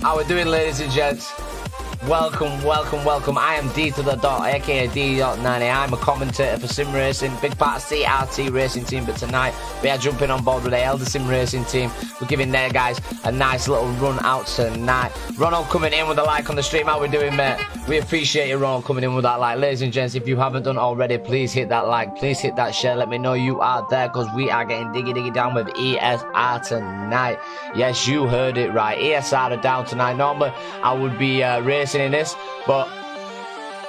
How we doing, ladies and gents? Welcome, welcome, welcome. I am D to the dot, aka D.90. I'm a commentator for Sim Racing, big part of CRT Racing Team. But tonight we are jumping on board with the Eldar Sim Racing Team. We're giving their guys a nice little run out tonight. Ronald coming in with a like on the stream. How we doing, mate? We appreciate you, Ronald, coming in with that like. Ladies and gents, if you haven't done already, please hit that like, please hit that share. Let me know you are there, because we are getting diggy down with ESR tonight. Yes, you heard it right. ESR are down tonight. Normally I would be racing in this, but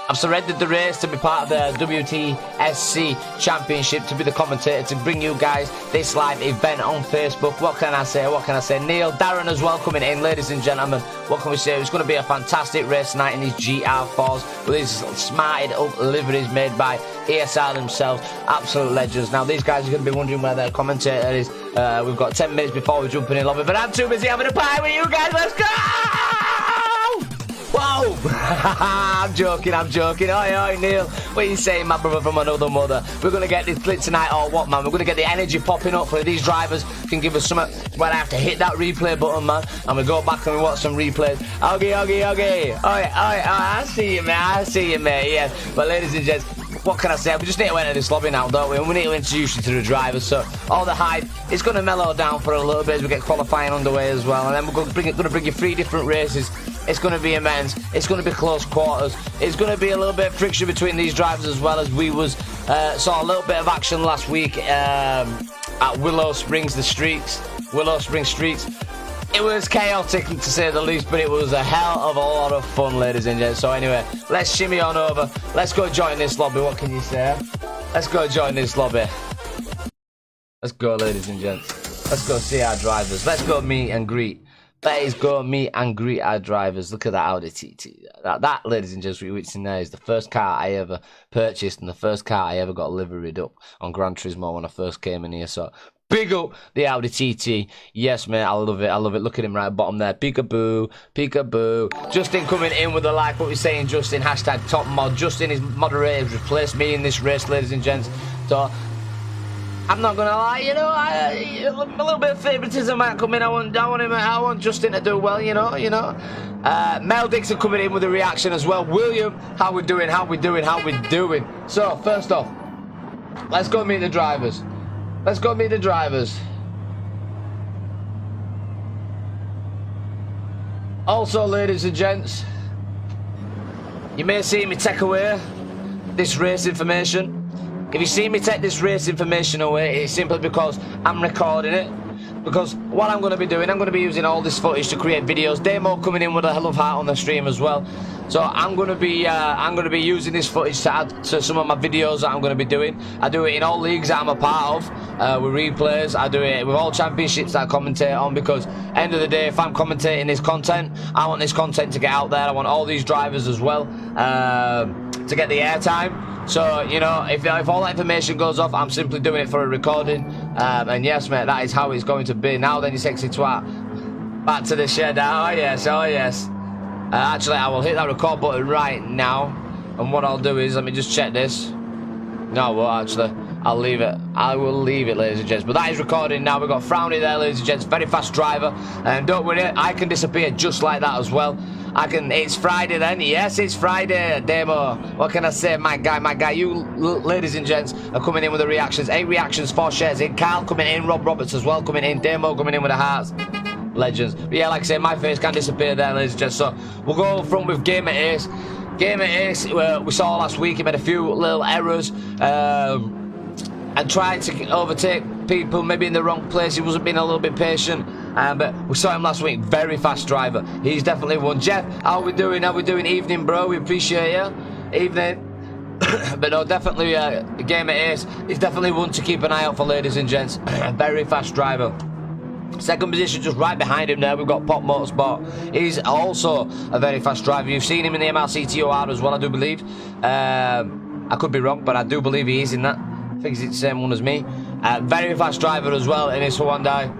I've surrendered the race to be part of the WTSC Championship, to be the commentator, to bring you guys this live event on Facebook. What can I say? What can I say? Neil, Darren as well coming in, ladies and gentlemen. What can we say? It's going to be a fantastic race tonight in these GR4s with these smarted up liveries made by ESR themselves. Absolute legends. Now these guys are going to be wondering where their commentator is. We've got 10 minutes before we're jumping in lobby, but I'm too busy having a pie with you guys. Let's go! Whoa! I'm joking. Oi, Neil. What are you saying, my brother from another mother? We're going to get this split tonight, or what, man? We're going to get the energy popping up for these drivers. Can give us something where I have to hit that replay button, man. And we go back and we watch some replays. Okay. Oi, I see you, mate. Yeah. But ladies and gents, what can I say? We just need to enter this lobby now, don't we? And we need to introduce you to the drivers. So all the hype is going to mellow down for a little bit as we get qualifying underway as well. And then we're going to bring you 3 different races. It's going to be immense. It's going to be close quarters. It's going to be a little bit of friction between these drivers, as well as we saw a little bit of action last week at Willow Springs Streets. It was chaotic, to say the least, but it was a hell of a lot of fun, ladies and gents. So anyway, let's shimmy on over. Let's go join this lobby. What can you say? Let's go join this lobby. Let's go, ladies and gents. Let's go see our drivers. Let's go meet and greet. Let's go meet and greet our drivers. Look at that Audi TT. That, ladies and gents, which in there is the first car I ever purchased and the first car I ever got liveried up on Gran Turismo when I first came in here. So big up the Audi TT. Yes, mate, I love it. Look at him right at the bottom there. Peekaboo. Justin coming in with a like. What we're saying, Justin, hashtag top mod. Justin is moderator, replaced me in this race, ladies and gents. So I'm not gonna lie, you know, a little bit of favouritism might come in. I want Justin to do well, you know. Mel Dixon coming in with a reaction as well. William, how we doing? So first off, let's go meet the drivers. Also, ladies and gents, you may see me take away this race information. If you see me take this race information away, it's simply because I'm recording it. Because what I'm going to be doing, I'm going to be using all this footage to create videos. Demo coming in with a hell of heart on the stream as well. So I'm going to be using this footage to add to some of my videos that I'm going to be doing. I do it in all leagues that I'm a part of, with replays. I do it with all championships that I commentate on, because end of the day, if I'm commentating this content, I want this content to get out there. I want all these drivers as well to get the airtime. So, you know, if all that information goes off, I'm simply doing it for a recording. And yes, mate, that is how it's going to be. Now then, you sexy twat. Back to the shed. Oh, yes. Actually, I will hit that record button right now. And what I'll do is, let me just check this. No, I won't, actually. I'll leave it. I will leave it, ladies and gents. But that is recording now. We've got Frowny there, ladies and gents. Very fast driver. And don't worry, I can disappear just like that as well. It's Friday then. Yes, it's Friday, Demo. What can I say? My guy. You, ladies and gents, are coming in with the reactions. 8 reactions, 4 shares in. Carl coming in. Rob Roberts as well coming in. Demo coming in with the hearts. Legends. But yeah, like I say, my face can't disappear there, ladies and gents. So we'll go from with Gamer Ace. Gamer Ace, we saw last week, he made a few little errors. And tried to overtake people maybe in the wrong place. He wasn't being a little bit patient, but we saw him last week. Very fast driver. He's definitely one. Jeff, how we doing? Evening, bro. We appreciate you. Evening. But no, definitely Gamer Ace is definitely one to keep an eye out for, ladies and gents. Very fast driver. Second position, just right behind him there, we've got Pop Motorsport. He's also a very fast driver. You've seen him in the MRC TOR as well, I do believe. I could be wrong, but I do believe he is in that. I think it's the same one as me. Very fast driver as well in his Hyundai.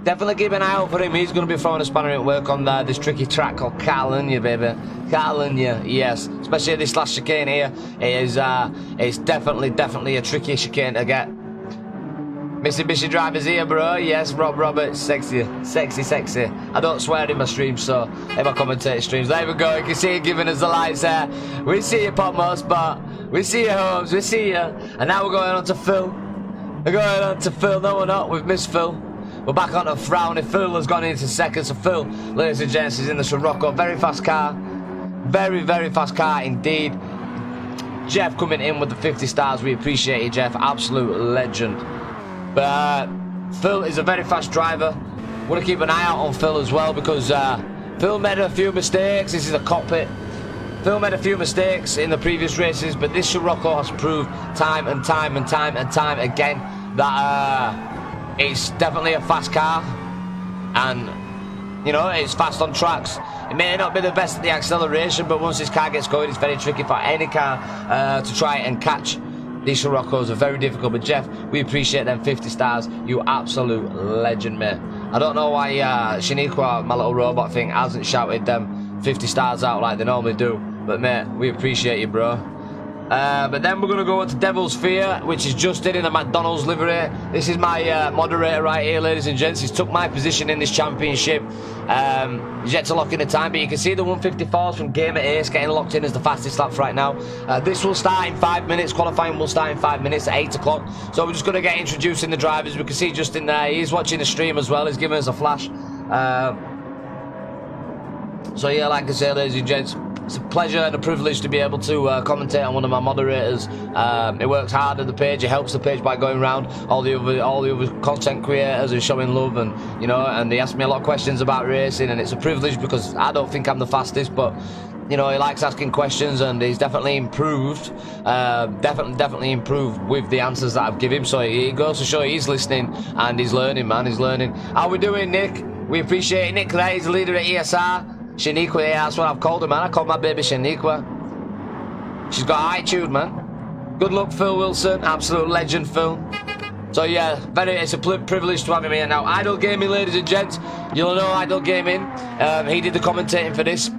Definitely keep an eye out for him. He's going to be throwing a spanner at work on this tricky track called Catalunya, baby. Catalunya, yes. Especially this last chicane here. It's definitely a tricky chicane to get. Mitsubishi drivers here, bro. Yes, Rob Roberts, sexy. I don't swear in my streams, so in my commentator streams. There we go. You can see it giving us the lights there. We see you, Pop Motorsport. We see you, Holmes. We see you. And now we're going on to Phil. We're going on to Phil. No, we're not. We've missed Phil. We're back on to Frowny. Phil has gone into second. So Phil, ladies and gents, is in the Sirocco. Very fast car. Very, very fast car indeed. Jeff coming in with the 50 stars. We appreciate you, Jeff. Absolute legend. But Phil is a very fast driver. Want to keep an eye out on Phil as well, because Phil made a few mistakes. This is a cockpit. Phil made a few mistakes in the previous races, but this Sirocco has proved time and time again that it's definitely a fast car, and you know, it's fast on tracks. It may not be the best at the acceleration, but once this car gets going, it's very tricky for any car to try and catch. These Siroccos are very difficult, but Jeff, we appreciate them 50 stars. You absolute legend, mate. I don't know why Shaniqua, my little robot thing, hasn't shouted them 50 stars out like they normally do. But mate, we appreciate you, bro. But then we're going to go on to Devil's Fear, which is Justin in a McDonald's livery. This is my moderator right here, ladies and gents. He's took my position in this championship. He's yet to lock in the time, but you can see the 154s from Gamer Ace getting locked in as the fastest laps right now. This will start in 5 minutes. Qualifying will start in 5 minutes at 8 o'clock. So we're just going to get introducing the drivers. We can see Justin there. He's watching the stream as well. He's giving us a flash. So yeah, like I say, ladies and gents, it's a pleasure and a privilege to be able to commentate on one of my moderators. It works hard at the page. It helps the page by going around all the other content creators and showing love, and you know, and they ask me a lot of questions about racing, and it's a privilege because I don't think I'm the fastest, but you know, he likes asking questions, and he's definitely improved. Definitely improved with the answers that I've given him. So he goes to show he's listening and he's learning, man. He's learning. How we doing, Nick? We appreciate it. Nick there, he's the leader at ESR. Shaniqua, yeah, that's what I've called her, man. I called my baby Shaniqua. She's got attitude, man. Good luck, Phil Wilson. Absolute legend, Phil. So yeah, it's a privilege to have him here now. Idle Gaming, ladies and gents. You'll know Idle Gaming. He did the commentating for this.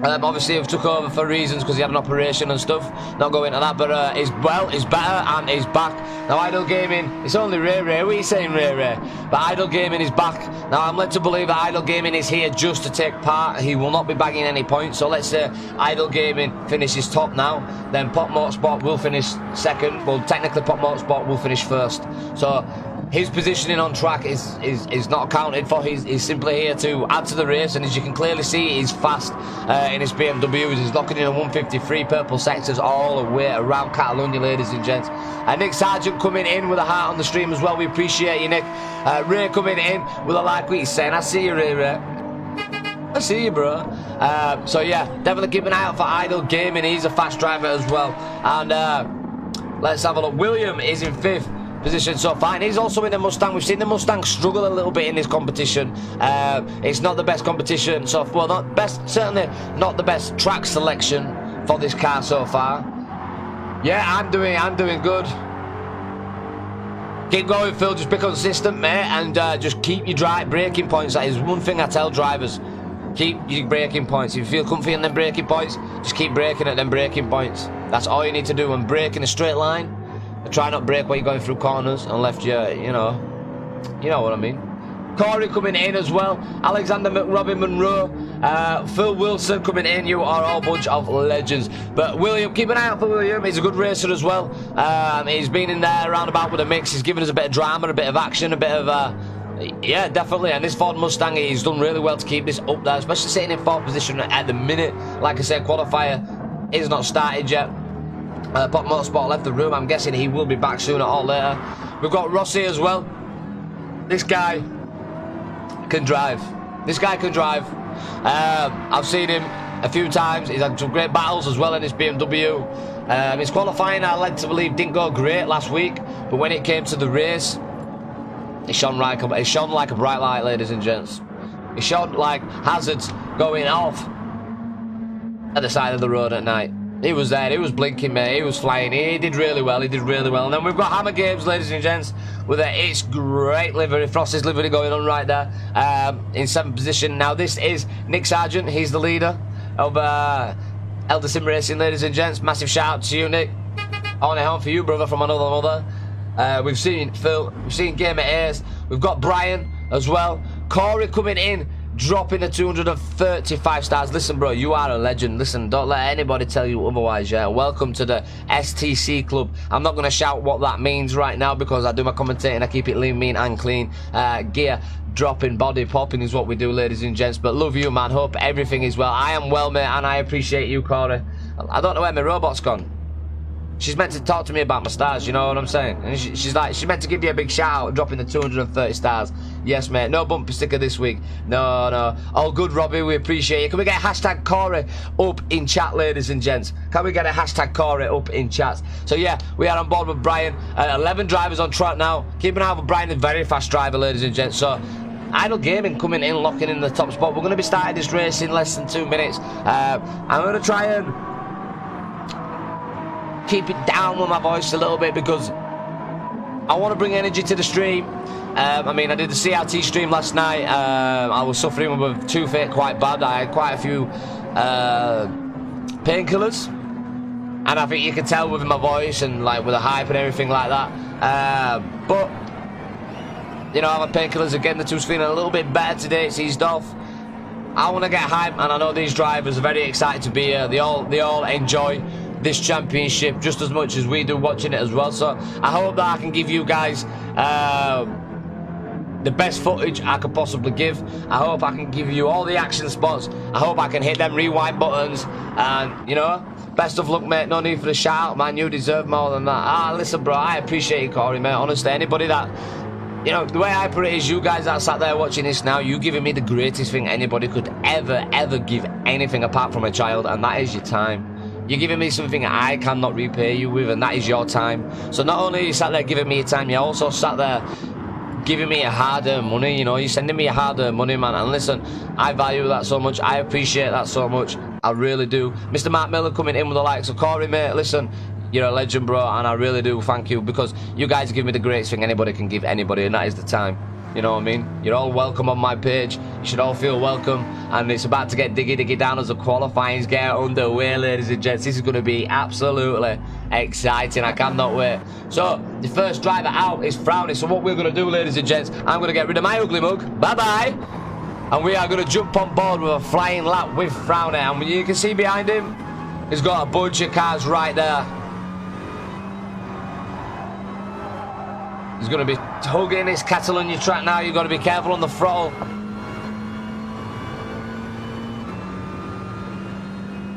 Obviously, he took over for reasons because he had an operation and stuff. Not going into that, but he's better and he's back. Now, Idle Gaming, it's only Ray. What are you saying, Ray? But Idle Gaming is back. Now, I'm led to believe that Idle Gaming is here just to take part. He will not be bagging any points. So let's say Idle Gaming finishes top now. Then Pop Motorsport will finish second. Well, technically, Pop Motorsport will finish first. So his positioning on track is not accounted for. He's simply here to add to the race, and as you can clearly see, he's fast in his BMW. He's locking in a 153 purple sectors all the way around Catalunya, ladies and gents. And Nick Sargent coming in with a heart on the stream as well. We appreciate you, Nick. Ray coming in with a like what he's saying. I see you, Ray. I see you, bro. So yeah, definitely keep an eye out for Idle Gaming. He's a fast driver as well. And let's have a look. William is in 5th position so far, and he's also in the Mustang. We've seen the Mustang struggle a little bit in this competition. It's not the best competition, so well, not best, certainly not the best track selection for this car so far. Yeah, I'm doing good. Keep going, Phil. Just be consistent, mate, and just keep your braking points. That is one thing I tell drivers. Keep your braking points. If you feel comfy in them braking points, just keep braking at them braking points. That's all you need to do. And brake in a straight line. Try not brake while you're going through corners and left you know what I mean. Corey coming in as well. Alexander McRobin Monroe. Phil Wilson coming in. You are all a bunch of legends. But William, keep an eye out for William. He's a good racer as well. He's been in there around about with a mix. He's given us a bit of drama, a bit of action, a bit of yeah, definitely. And this Ford Mustang, he's done really well to keep this up there, especially sitting in 4th position at the minute. Like I said, qualifier is not started yet. Pop Motorsport left the room. I'm guessing he will be back sooner or later. We've got Rossi as well. This guy can drive. I've seen him a few times. He's had some great battles as well in his BMW. His qualifying, I led to believe, didn't go great last week, but when it came to the race, it shone like a bright light, ladies and gents. It shone like hazards going off at the side of the road at night. He was there, he was blinking, mate, he was flying, he did really well. And then we've got Hammer Games, ladies and gents, with It's Great livery, Frost's livery going on right there, in 7th position. Now this is Nick Sargent, he's the leader of Eldar Sim Racing, ladies and gents. Massive shout out to you, Nick. On it home for you, brother, from another mother. We've seen Phil. We've seen Gamer Ace. We've got Brian as well. Corey coming in, dropping the 235 stars. Listen, bro, you are a legend. Listen, don't let anybody tell you otherwise, yeah? Welcome to the STC club. I'm not going to shout what that means right now because I do my commentating. I keep it lean, mean, and clean. Gear dropping, body popping is what we do, ladies and gents. But love you, man. Hope everything is well. I am well, mate, and I appreciate you, Corey. I don't know where my robot's gone. She's meant to talk to me about my stars, you know what I'm saying? And she's meant to give you a big shout out, dropping the 230 stars. Yes, mate. No bumper sticker this week. No. All good, Robbie. We appreciate you. Can we get hashtag Corey up in chat, ladies and gents? Can we get a hashtag Corey up in chat? So, yeah, we are on board with Brian. 11 drivers on track now. Keep an eye on Brian, a very fast driver, ladies and gents. So, Idle Gaming coming in, locking in the top spot. We're going to be starting this race in less than 2 minutes. I'm going to try and keep it down with my voice a little bit because I want to bring energy to the stream. I mean, I did the CRT stream last night. I was suffering with toothache quite bad. I had quite a few painkillers, and I think you can tell with my voice and like with the hype and everything like that. But you know, I'm on painkillers again. The tooth's feeling a little bit better today. It's eased off. I want to get hype, and I know these drivers are very excited to be here. They all enjoy this championship just as much as we do watching it as well. So I hope that I can give you guys the best footage I could possibly give. I hope I can give you all the action spots. I hope I can hit them rewind buttons. And you know, best of luck, mate. No need for the shout out, man. You deserve more than that. Listen, bro, I appreciate you, Corey, mate. Honestly, anybody that, you know, the way I put it is, you guys that sat there watching this now, you giving me the greatest thing anybody could ever give anything apart from a child, and that is your time. You're giving me something I cannot repay you with, and that is your time. So not only are you sat there giving me your time, you also sat there giving me a hard-earned money. You know, you're sending me a hard-earned money, man. And listen, I value that so much. I appreciate that so much. I really do. Mr. Mark Miller coming in with the likes of Corey, mate. Listen, you're a legend, bro, and I really do thank you because you guys give me the greatest thing anybody can give anybody, and that is the time. You know what I mean? You're all welcome on my page. You should all feel welcome. And it's about to get diggy down as the qualifyings get underway, ladies and gents. This is going to be absolutely exciting. I cannot wait. So, the first driver out is Frowny. So what we're going to do, ladies and gents, I'm going to get rid of my ugly mug. Bye-bye. And we are going to jump on board with a flying lap with Frowny. And you can see behind him, he's got a bunch of cars right there. He's going to be hugging this Catalunya track now. You've got to be careful on the throttle.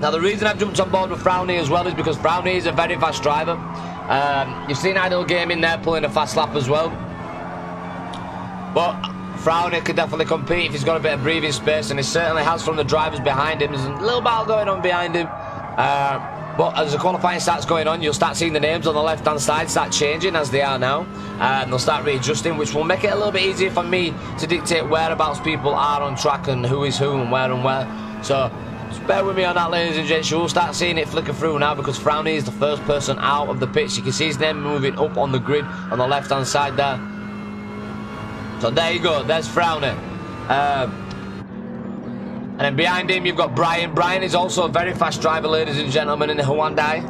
Now, the reason I've jumped on board with Frowny as well is because Frowny is a very fast driver. You've seen Idle Gaming there pulling a fast lap as well. But Frowny could definitely compete if he's got a bit of breathing space, and he certainly has from the drivers behind him. There's a little battle going on behind him. But as the qualifying starts going on, you'll start seeing the names on the left-hand side start changing as they are now. And they'll start readjusting, which will make it a little bit easier for me to dictate whereabouts people are on track and who is who and where. So just bear with me on that, ladies and gents. You'll start seeing it flicker through now because Frowny is the first person out of the pits. You can see his name moving up on the grid on the left-hand side there. So there you go. There's Frowny. And then behind him, you've got Brian. Brian is also a very fast driver, ladies and gentlemen, in the Hyundai.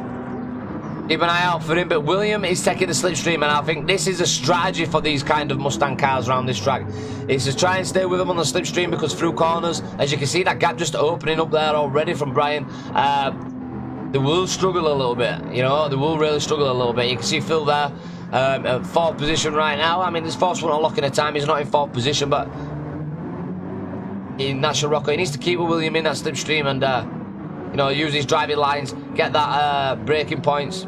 Keep an eye out for him. But William is taking the slipstream, and I think this is a strategy for these kind of Mustang cars around this track. It's to try and stay with him on the slipstream because through corners, as you can see, that gap just opening up there already from Brian. They will struggle a little bit, you know. They will really struggle a little bit. You can see Phil there at fourth position right now. I mean, this fourth one unlocking a time. He's not in fourth position, but in National Rocker, he needs to keep William in that slipstream and you know, use his driving lines, get that braking points,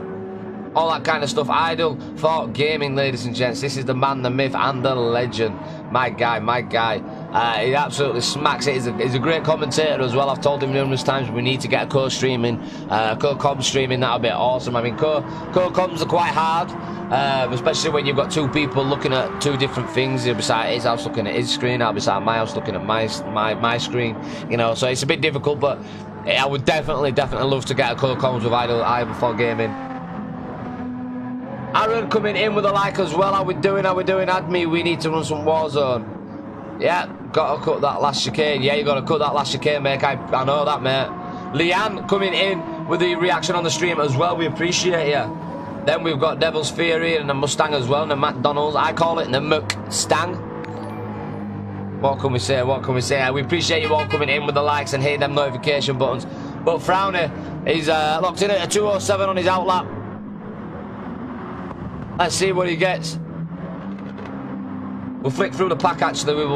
all that kind of stuff. Idle Thought Gaming, ladies and gents. This is the man, the myth, and the legend. My guy. He absolutely smacks it. He's a great commentator as well. I've told him numerous times we need to get a co-streaming, co-com streaming. That would be awesome. I mean, co-coms are quite hard, especially when you've got two people looking at two different things. He'll be sat at his house looking at his screen. I'll be sat at my house looking at my screen. You know, so it's a bit difficult, but I would definitely love to get a co-coms with Idle Thought Gaming. Aaron coming in with a like as well. How we doing? Admi, we need to run some Warzone. Yeah, got to cut that last chicane. Yeah, you got to cut that last chicane, mate. I know that, mate. Leanne coming in with the reaction on the stream as well. We appreciate you. Then we've got Devil's Fury and the Mustang as well, and the McDonald's. I call it the McStang. What can we say? What can we say? We appreciate you all coming in with the likes and hitting them notification buttons. But Frowny, he's locked in at a 207 on his outlap. Let's see what he gets. We'll flick through the pack actually. We've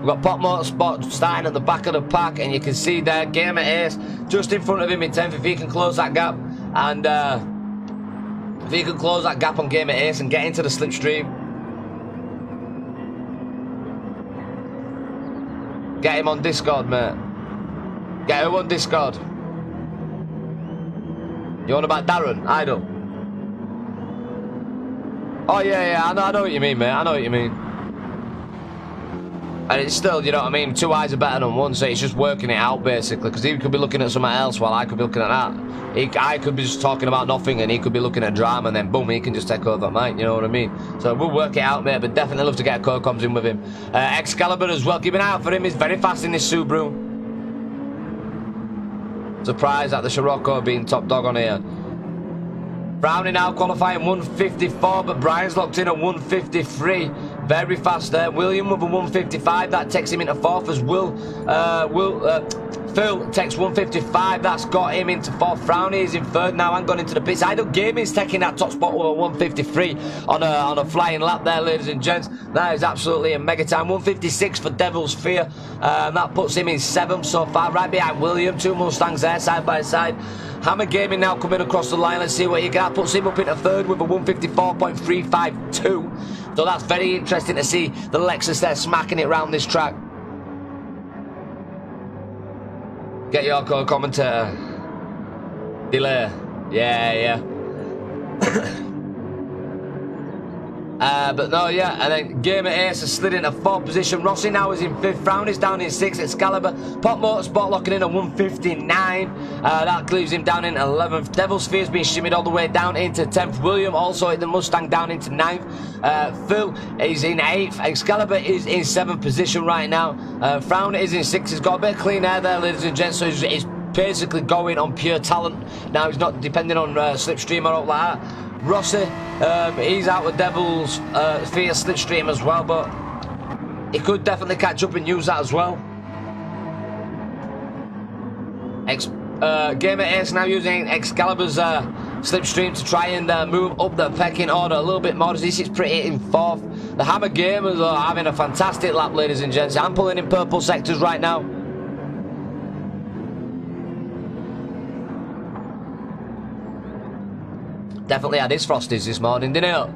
got Pop Motorsport starting at the back of the pack, and you can see there, Gamer Ace just in front of him in 10th. If he can close that gap, and if he can close that gap on Gamer Ace and get into the slipstream, get him on Discord, mate. Get him on Discord. You on about Darren? Idol. Oh yeah, I know what you mean, mate. I know what you mean. And it's still, you know what I mean, two eyes are better than one, so it's just working it out, basically, because he could be looking at something else while I could be looking at that. I could be just talking about nothing, and he could be looking at drama, and then boom, he can just take over, mate, you know what I mean? So we'll work it out, mate, but definitely love to get a co-coms in with him. Excalibur as well, keep an eye out for him, he's very fast in this Subaru. Surprised at the Scirocco being top dog on here. Brownie now qualifying 154, but Brian's locked in at 153. Very fast there. William with a 155. That takes him into fourth as Phil takes 155. That's got him into fourth. Frowny is in third now and gone into the pits. Idle Gaming's taking that top spot with a 153 on a flying lap there, ladies and gents. That is absolutely a mega time. 156 for Devil's Fear. That puts him in seventh so far, right behind William. Two Mustangs there, side by side. Hammer Gaming now coming across the line. Let's see what he got. Puts him up into third with a 154.352. So that's very interesting to see the Lexus there smacking it around this track. Get your commentator. Delay. Yeah. But no, yeah, and then Gamer Ace has slid into fourth position. Rossi now is in fifth. Frowny's down in sixth. Excalibur. Pop Motorsport locking in at 159. That leaves him down in 11th. Devil's Fear's been shimmied all the way down into 10th. William also hit the Mustang down into 9th. Phil is in 8th. Excalibur is in 7th position right now. Frowny is in 6th. He's got a bit of clean air there, ladies and gents, so he's basically going on pure talent. Now he's not depending on slipstream or all like that. Rossi, he's out with Devil's Fear slipstream as well, but he could definitely catch up and use that as well. Gamer Ace now using Excalibur's slipstream to try and move up the pecking order a little bit more, as he sits pretty in fourth. The Hammer Gamers are having a fantastic lap, ladies and gents. I'm pulling in purple sectors right now. Definitely had his Frosties this morning, didn't it?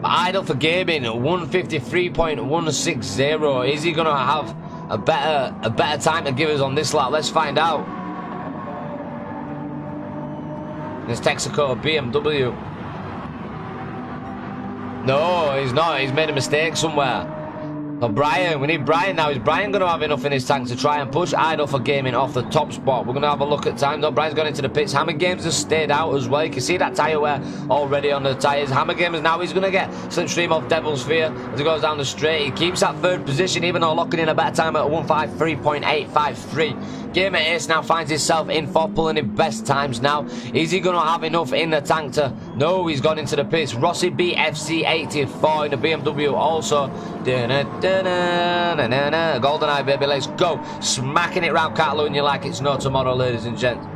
Idle for Gaming, 153.160. Is he going to have a better time to give us on this lap? Let's find out. This Texaco BMW. No, he's not. He's made a mistake somewhere. So Brian, we need Brian now. Is Brian going to have enough in his tank to try and push Idle for Gaming off the top spot? We're going to have a look at time. No, Brian's gone into the pits. Hammer Games has stayed out as well. You can see that tyre wear already on the tyres. Hammer Games now, he's going to get slipstream off Devil's Fear as he goes down the straight. He keeps that third position, even though locking in a better time at 153.853. Gamer Ace now finds himself in fourth, pulling in best times now. Is he going to have enough in the tank to... No, he's gone into the pits. Rossi BFC 84 in the BMW also. GoldenEye, baby, let's go. Smacking it round Catalunya like it's no tomorrow, ladies and gents.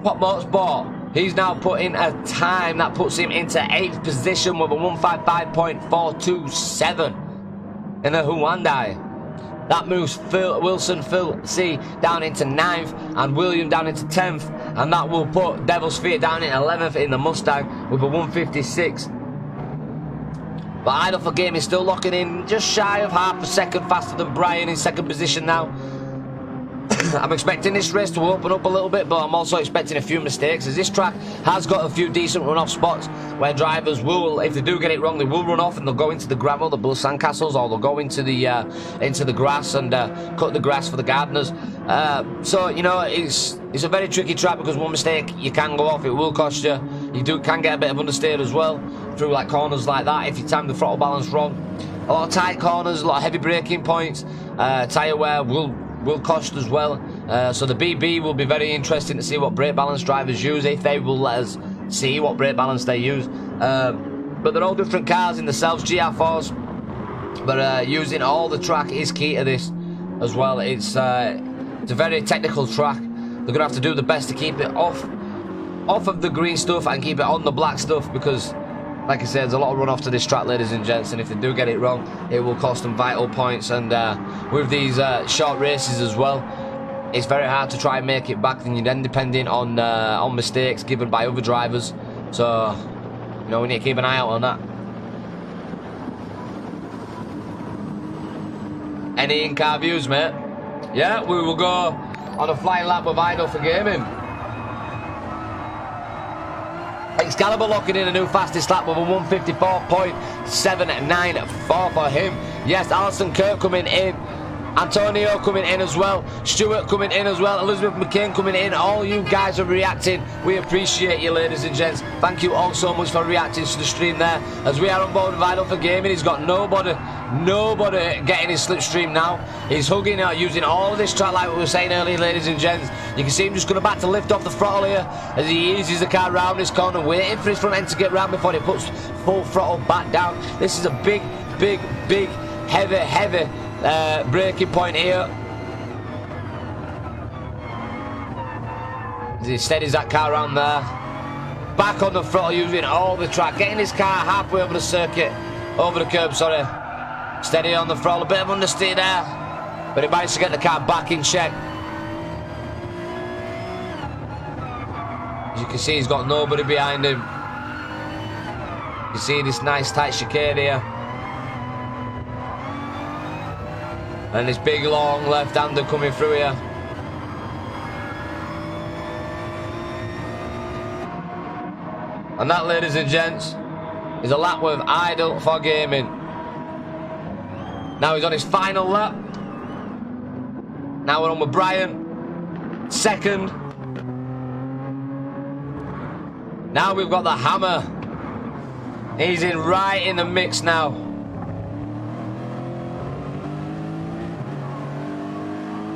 Pop Motorsport, he's now put in a time that puts him into 8th position with a 155.427 in a Hyundai. That moves Wilson Phil C down into 9th and William down into 10th, and that will put Devil's Fear down in 11th in the Mustang with a 156. But Idle for Game is still locking in just shy of half a second faster than Brian in second position now. I'm expecting this race to open up a little bit, but I'm also expecting a few mistakes, as this track has got a few decent run-off spots where drivers will, if they do get it wrong, they will run off and they'll go into the gravel, the blue sandcastles, or they'll go into the grass and cut the grass for the gardeners. So you know, it's a very tricky track, because one mistake you can go off, it will cost you. You can get a bit of understeer as well through like corners like that if you time the throttle balance wrong. A lot of tight corners, a lot of heavy braking points. Tyre wear will will cost as well. So the BB will be very interesting to see what brake balance drivers use, if they will let us see what brake balance they use. But they're all different cars in themselves, GR4s. But using all the track is key to this as well. It's a very technical track. They're gonna have to do the best to keep it off of the green stuff and keep it on the black stuff, because like I said, there's a lot of runoff to this track, ladies and gents, and if they do get it wrong, it will cost them vital points. And with these short races as well, it's very hard to try and make it back, and you're then depending on mistakes given by other drivers. So you know, we need to keep an eye out on that. Any in-car views, mate? Yeah, we will go on a flying lap with Idle for gaming. Excalibur locking in a new fastest lap with a 154.794 for him. Yes, Alison Kirk coming in. Antonio coming in as well. Stuart coming in as well. Elizabeth McCain coming in. All you guys are reacting. We appreciate you, ladies and gents. Thank you all so much for reacting to the stream there. As we are on board with Idle for Gaming, he's got nobody getting his slipstream now. He's hugging out, using all of this track like we were saying earlier, ladies and gents. You can see him just going back to lift off the throttle here as he eases the car round this corner, waiting for his front end to get round before he puts full throttle back down. This is a big, heavy braking point here. As he steadies that car around there. Back on the throttle, using all the track, getting his car halfway over the circuit, over the curb, sorry. Steady on the throttle, a bit of understeer there, but he managed to get the car back in check. As you can see, he's got nobody behind him. You see this nice tight chicane here. And this big long left-hander coming through here. And that, ladies and gents, is a lap with Idle for Gaming. Now he's on his final lap. Now we're on with Brian. Second. Now we've got the Hammer. He's in right in the mix now.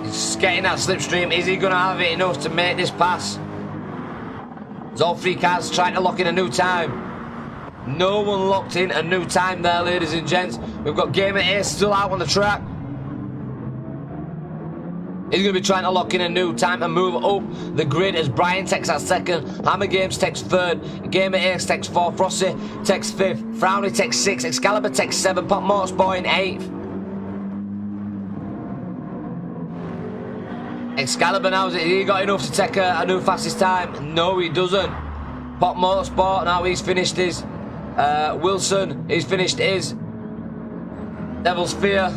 He's getting that slipstream. Is he going to have it enough to make this pass? There's all three cars trying to lock in a new time. No one locked in a new time there, ladies and gents. We've got Gamer Ace still out on the track. He's going to be trying to lock in a new time and move up the grid as Brian takes that second. Hammer Games takes third. Gamer Ace takes fourth. Frosty takes fifth. Frowny takes sixth. Excalibur takes seventh. Pop Motorsport in eighth. Excalibur now, has he got enough to take a new fastest time? No, he doesn't. Pop Motorsport, now he's finished his. Wilson, he's finished his. Devil's Fear.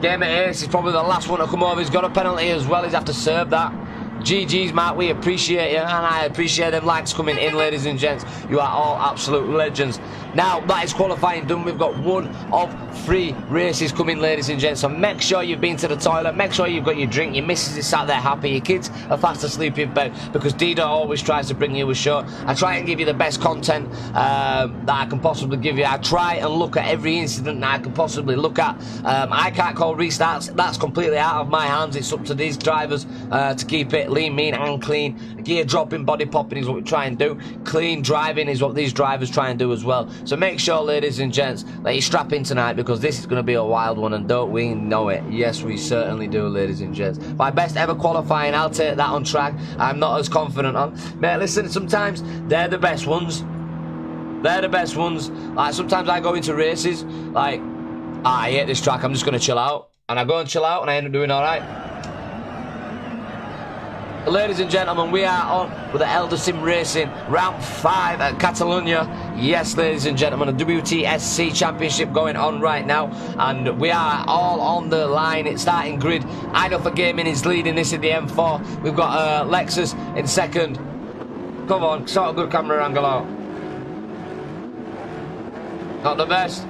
Gamer Ace is probably the last one to come over. He's got a penalty as well. He's have to serve that. GG's, Mark. We appreciate you, and I appreciate them likes coming in, ladies and gents. You are all absolute legends. Now, that is qualifying done. We've got 1 of 3 races coming, ladies and gents. So make sure you've been to the toilet. Make sure you've got your drink. Your missus is sat there happy. Your kids are fast asleep in bed, because Dido always tries to bring you a show. I try and give you the best content that I can possibly give you. I try and look at every incident that I can possibly look at. I can't call restarts. That's completely out of my hands. It's up to these drivers to keep it lean, mean and clean. Gear dropping, body popping is what we try and do. Clean driving is what these drivers try and do as well. So make sure, ladies and gents, that you strap in tonight, because this is going to be a wild one, and don't we know it? Yes, we certainly do, ladies and gents. My best ever qualifying, I'll take that on track. I'm not as confident on. Mate, listen, sometimes they're the best ones. They're the best ones. Like, sometimes I go into races, like, I hate this track, I'm just going to chill out. And I go and chill out, and I end up doing alright. Ladies and gentlemen, we are on with the Eldar Sim Racing round 5 at Catalunya. Yes, ladies and gentlemen, a WTSC championship going on right now, and we are all on the line. It's starting grid. Idle for Gaming is leading this in the M4. We've got Lexus in second. Come on, sort of good camera angle out. Not the best,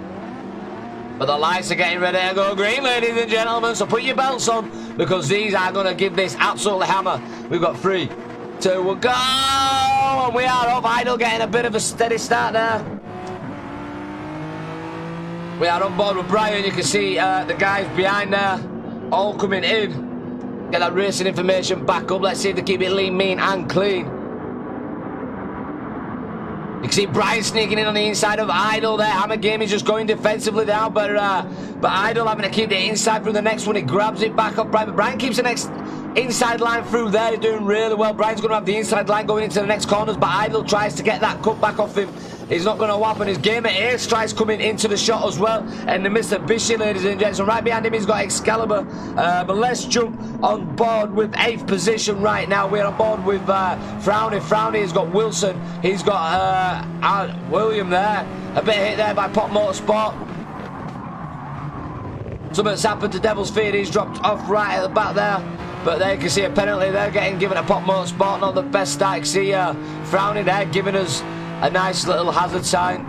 but the lights are getting ready to go green, ladies and gentlemen, so put your belts on, because these are going to give this absolutely hammer. We've got 3, 2, we'll go! And we are off. Idle getting a bit of a steady start there. We are on board with Brian. You can see the guys behind there. all coming in. Get that racing information back up. Let's see if they keep it lean, mean and clean. You can see Brian sneaking in on the inside of Idol there. Hammer Gaming just going defensively now, but Idol having to keep the inside through the next one. He grabs it back up. Brian keeps the next inside line through there. He's doing really well. Brian's going to have the inside line going into the next corners, but Idol tries to get that cut back off him. He's not going to happen. His Gamer Ace tries coming into the shot as well. And the Mitsubishi, ladies and gents. And right behind him, he's got Excalibur. But let's jump on board with 8th position right now. We're on board with Frowny. Frowny has got Wilson. He's got William there. A bit hit there by Pop Motorsport. Something's happened to Devil's Feed. He's dropped off right at the back there. But there you can see a penalty there getting given a Pop Motorsport. Not the best start. You can see Frowny there giving us a nice little hazard sign,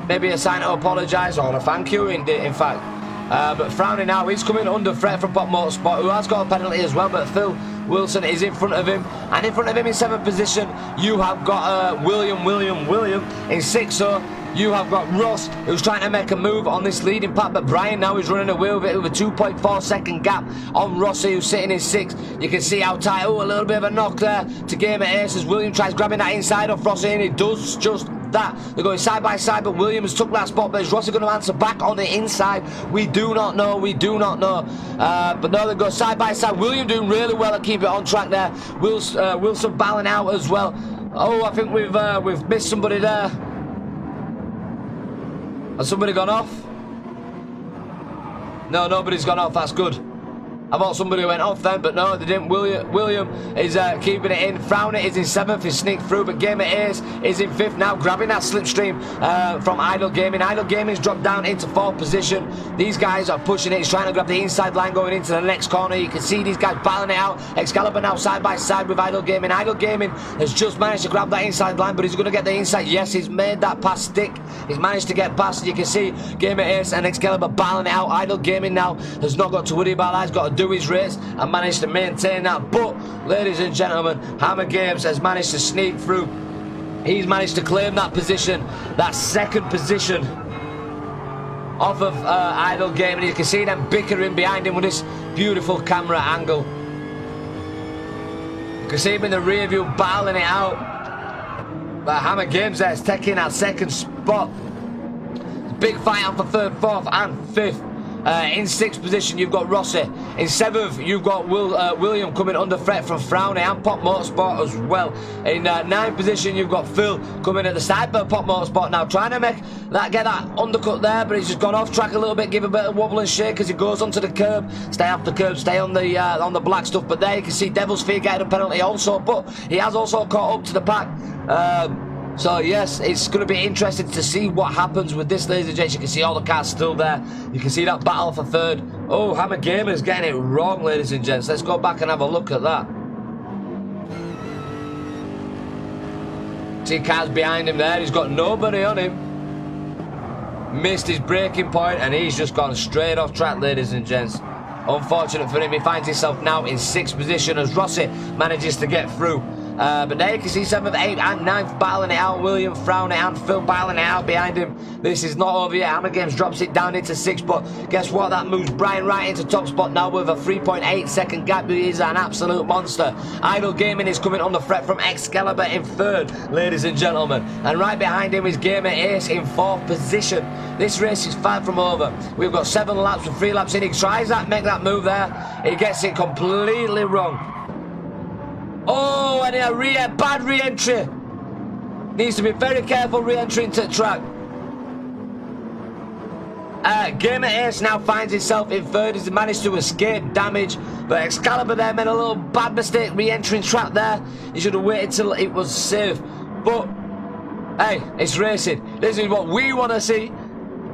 maybe a sign to apologise or a thank you in fact. But Frowny now, he's coming under threat from Pop Motorsport, who has got a penalty as well, but Phil Wilson is in front of him, and in front of him in 7th position you have got William in 6th. You have got Ross, who's trying to make a move on this leading pack, but Brian now is running away with it with a 2.4 second gap on Rossi, who's sitting in 6th. You can see how tight. Oh, a little bit of a knock there to Gamer Ace as William tries grabbing that inside off Rossi, and he does just that. They're going side by side, but Williams took that spot. But is Rossi going to answer back on the inside? We do not know. But no, they go side by side. William doing really well to keep it on track there. Wilson battling out as well. Oh, I think we've missed somebody there. Has somebody gone off? No, nobody's gone off. That's good. I thought somebody went off then, but no, they didn't. William is keeping it in. Frowner is in 7th. He sneaked through, but Gamer Ace is in 5th now, grabbing that slipstream from Idle Gaming. Idle Gaming's dropped down into 4th position. These guys are pushing it. He's trying to grab the inside line going into the next corner. You can see these guys battling it out. Excalibur now side by side with Idle Gaming. Idle Gaming has just managed to grab that inside line, but he's going to get the inside. Yes, he's made that pass stick. He's managed to get past. You can see Gamer Ace and Excalibur battling it out. Idle Gaming now has not got to worry about that. He's got to do his race and managed to maintain that. But ladies and gentlemen, Hammer Games has managed to sneak through. He's managed to claim that position, that 2nd position off of Idle Gaming. You can see them bickering behind him with this beautiful camera angle. You can see him in the rear view battling it out. But Hammer Games there is taking that 2nd spot. Big fight on for 3rd, 4th and 5th. In 6th position you've got Rossi. In 7th you've got William coming under threat from Frowny and Pop Motorsport as well. In 9th position you've got Phil coming at the side, but Pop Motorsport now trying to get that undercut there, but he's just gone off track a little bit, give a bit of wobble and shake as he goes onto the curb. Stay off the curb, stay on the black stuff. But there you can see Devil's Fear getting a penalty also, but he has also caught up to the pack. So yes, it's going to be interesting to see what happens with this, ladies and gents. You can see all the cars still there. You can see that battle for 3rd. Oh, Hammer Gamer's getting it wrong, ladies and gents. Let's go back and have a look at that. See cars behind him there. He's got nobody on him. Missed his braking point and he's just gone straight off track, ladies and gents. Unfortunate for him, he finds himself now in 6th position as Rossi manages to get through. But there you can see 7th, 8th and 9th battling it out. William, Frowner and Phil battling it out behind him. This is not over yet. Hammer Games drops it down into 6th, but guess what? That moves Brian right into top spot now with a 3.8 second gap. He is an absolute monster. Idle Gaming is coming on the threat from Excalibur in 3rd, ladies and gentlemen. And right behind him is Gamer Ace in 4th position. This race is far from over. We've got 7 laps with 3 laps in. He tries that, make that move there. He gets it completely wrong. Oh, and a bad re-entry. Needs to be very careful re-entry into the track. Gamer Ace now finds himself in 3rd. He's managed to escape damage, but Excalibur there made a little bad mistake re-entering track there. He should have waited till it was safe. But hey, it's racing. This is what we want to see.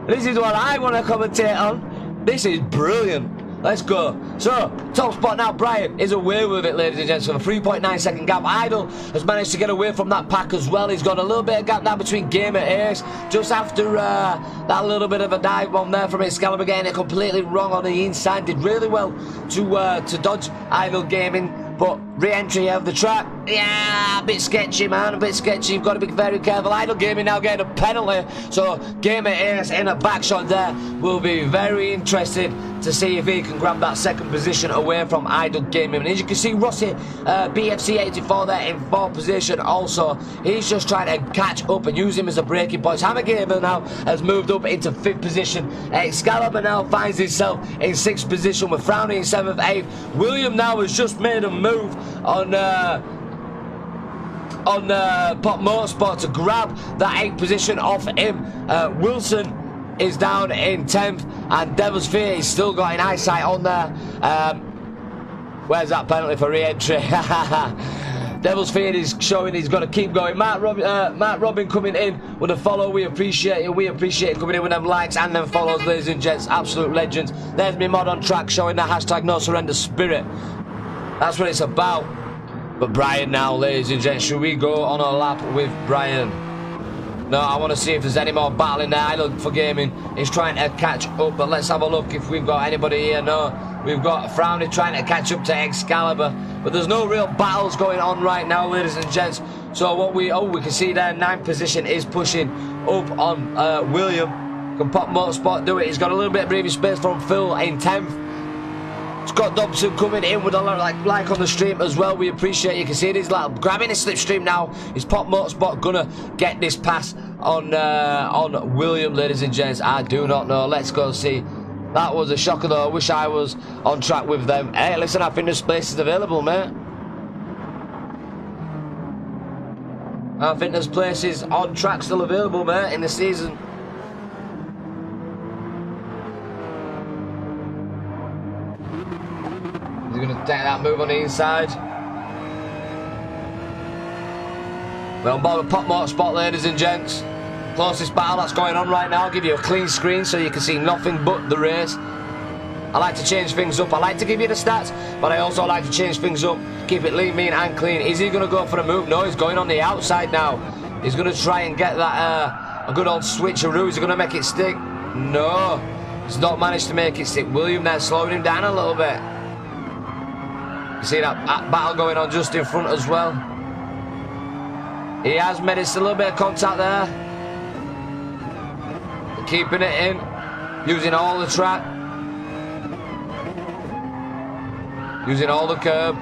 This is what I want to commentate on. This is brilliant. Let's go. So, top spot now, Brian is away with it, ladies and gents, with a 3.9 second gap. Idle has managed to get away from that pack as well. He's got a little bit of gap now between Gamer Ace, just after that little bit of a dive bomb there from Excalibur, getting it completely wrong on the inside. Did really well to dodge Idle Gaming, but Re-entry of the track. Yeah, a bit sketchy, man. A bit sketchy. You've got to be very careful. Idle Gaming now getting a penalty. So, Gamer Ace in a back shot there. Will be very interested to see if he can grab that second position away from Idle Gaming. And as you can see, Rossi, BFC84 there in 4th position. Also, he's just trying to catch up and use him as a breaking point. Hammer Gamer now has moved up into 5th position. Excalibur now finds himself in 6th position with Frowny in 7th, 8th. William now has just made a move on Pop Motorsport to grab that 8th position off him. Wilson is down in 10th, and Devil's Fear is still got an eyesight on there. Where's that penalty for re-entry? Devil's Fear is showing he's got to keep going. Matt Robin coming in with a follow. We appreciate it. We appreciate it coming in with them likes and them follows, ladies and gents. Absolute legends. There's me mod on track showing that hashtag no surrender spirit. That's what it's about. But Brian now, ladies and gents, should we go on a lap with Brian? No, I want to see if there's any more battle in there. I look for gaming. He's trying to catch up, but let's have a look if we've got anybody here. No, we've got Frowny trying to catch up to Excalibur, but there's no real battles going on right now, ladies and gents. So what we can see there, 9th position is pushing up on William. Can Pop Motorsport do it? He's got a little bit of breathing space from Phil in 10th. Scott Dobson coming in with a lot of like on the stream as well. We appreciate it. You can see it. He's like grabbing his slipstream now. Is Pop Motorsport gonna get this pass on William, ladies and gents? I do not know. Let's go see. That was a shocker though. I wish I was on track with them. Hey, listen, I think there's places available, mate. I think there's places on track still available, mate, in the season. He's going to take that move on the inside. We're on board with Pop Motorsport, ladies and gents. Closest battle that's going on right now. I'll give you a clean screen so you can see nothing but the race. I like to change things up. I like to give you the stats, but I also like to change things up. Keep it lean, mean and clean. Is he going to go for a move? No, he's going on the outside now. He's going to try and get that a good old switcheroo. Is he going to make it stick? No. He's not managed to make it stick. William there slowing him down a little bit. You see that battle going on just in front as well. He has made it a little bit of contact there. Keeping it in, using all the track, using all the curb.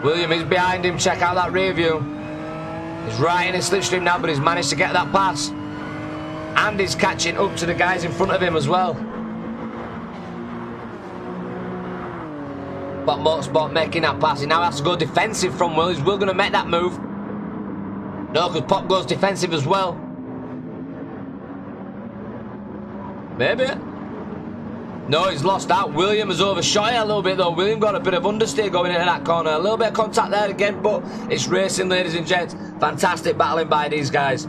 William is behind him. Check out that rear view. He's right in his slipstream now, but he's managed to get that pass, and he's catching up to the guys in front of him as well. But Motorsport making that pass. He now has to go defensive from Will. Is Will going to make that move? No, because Pop goes defensive as well. Maybe. No, he's lost out. William has overshot it a little bit though. William got a bit of understeer going into that corner. A little bit of contact there again, but it's racing, ladies and gents. Fantastic battling by these guys.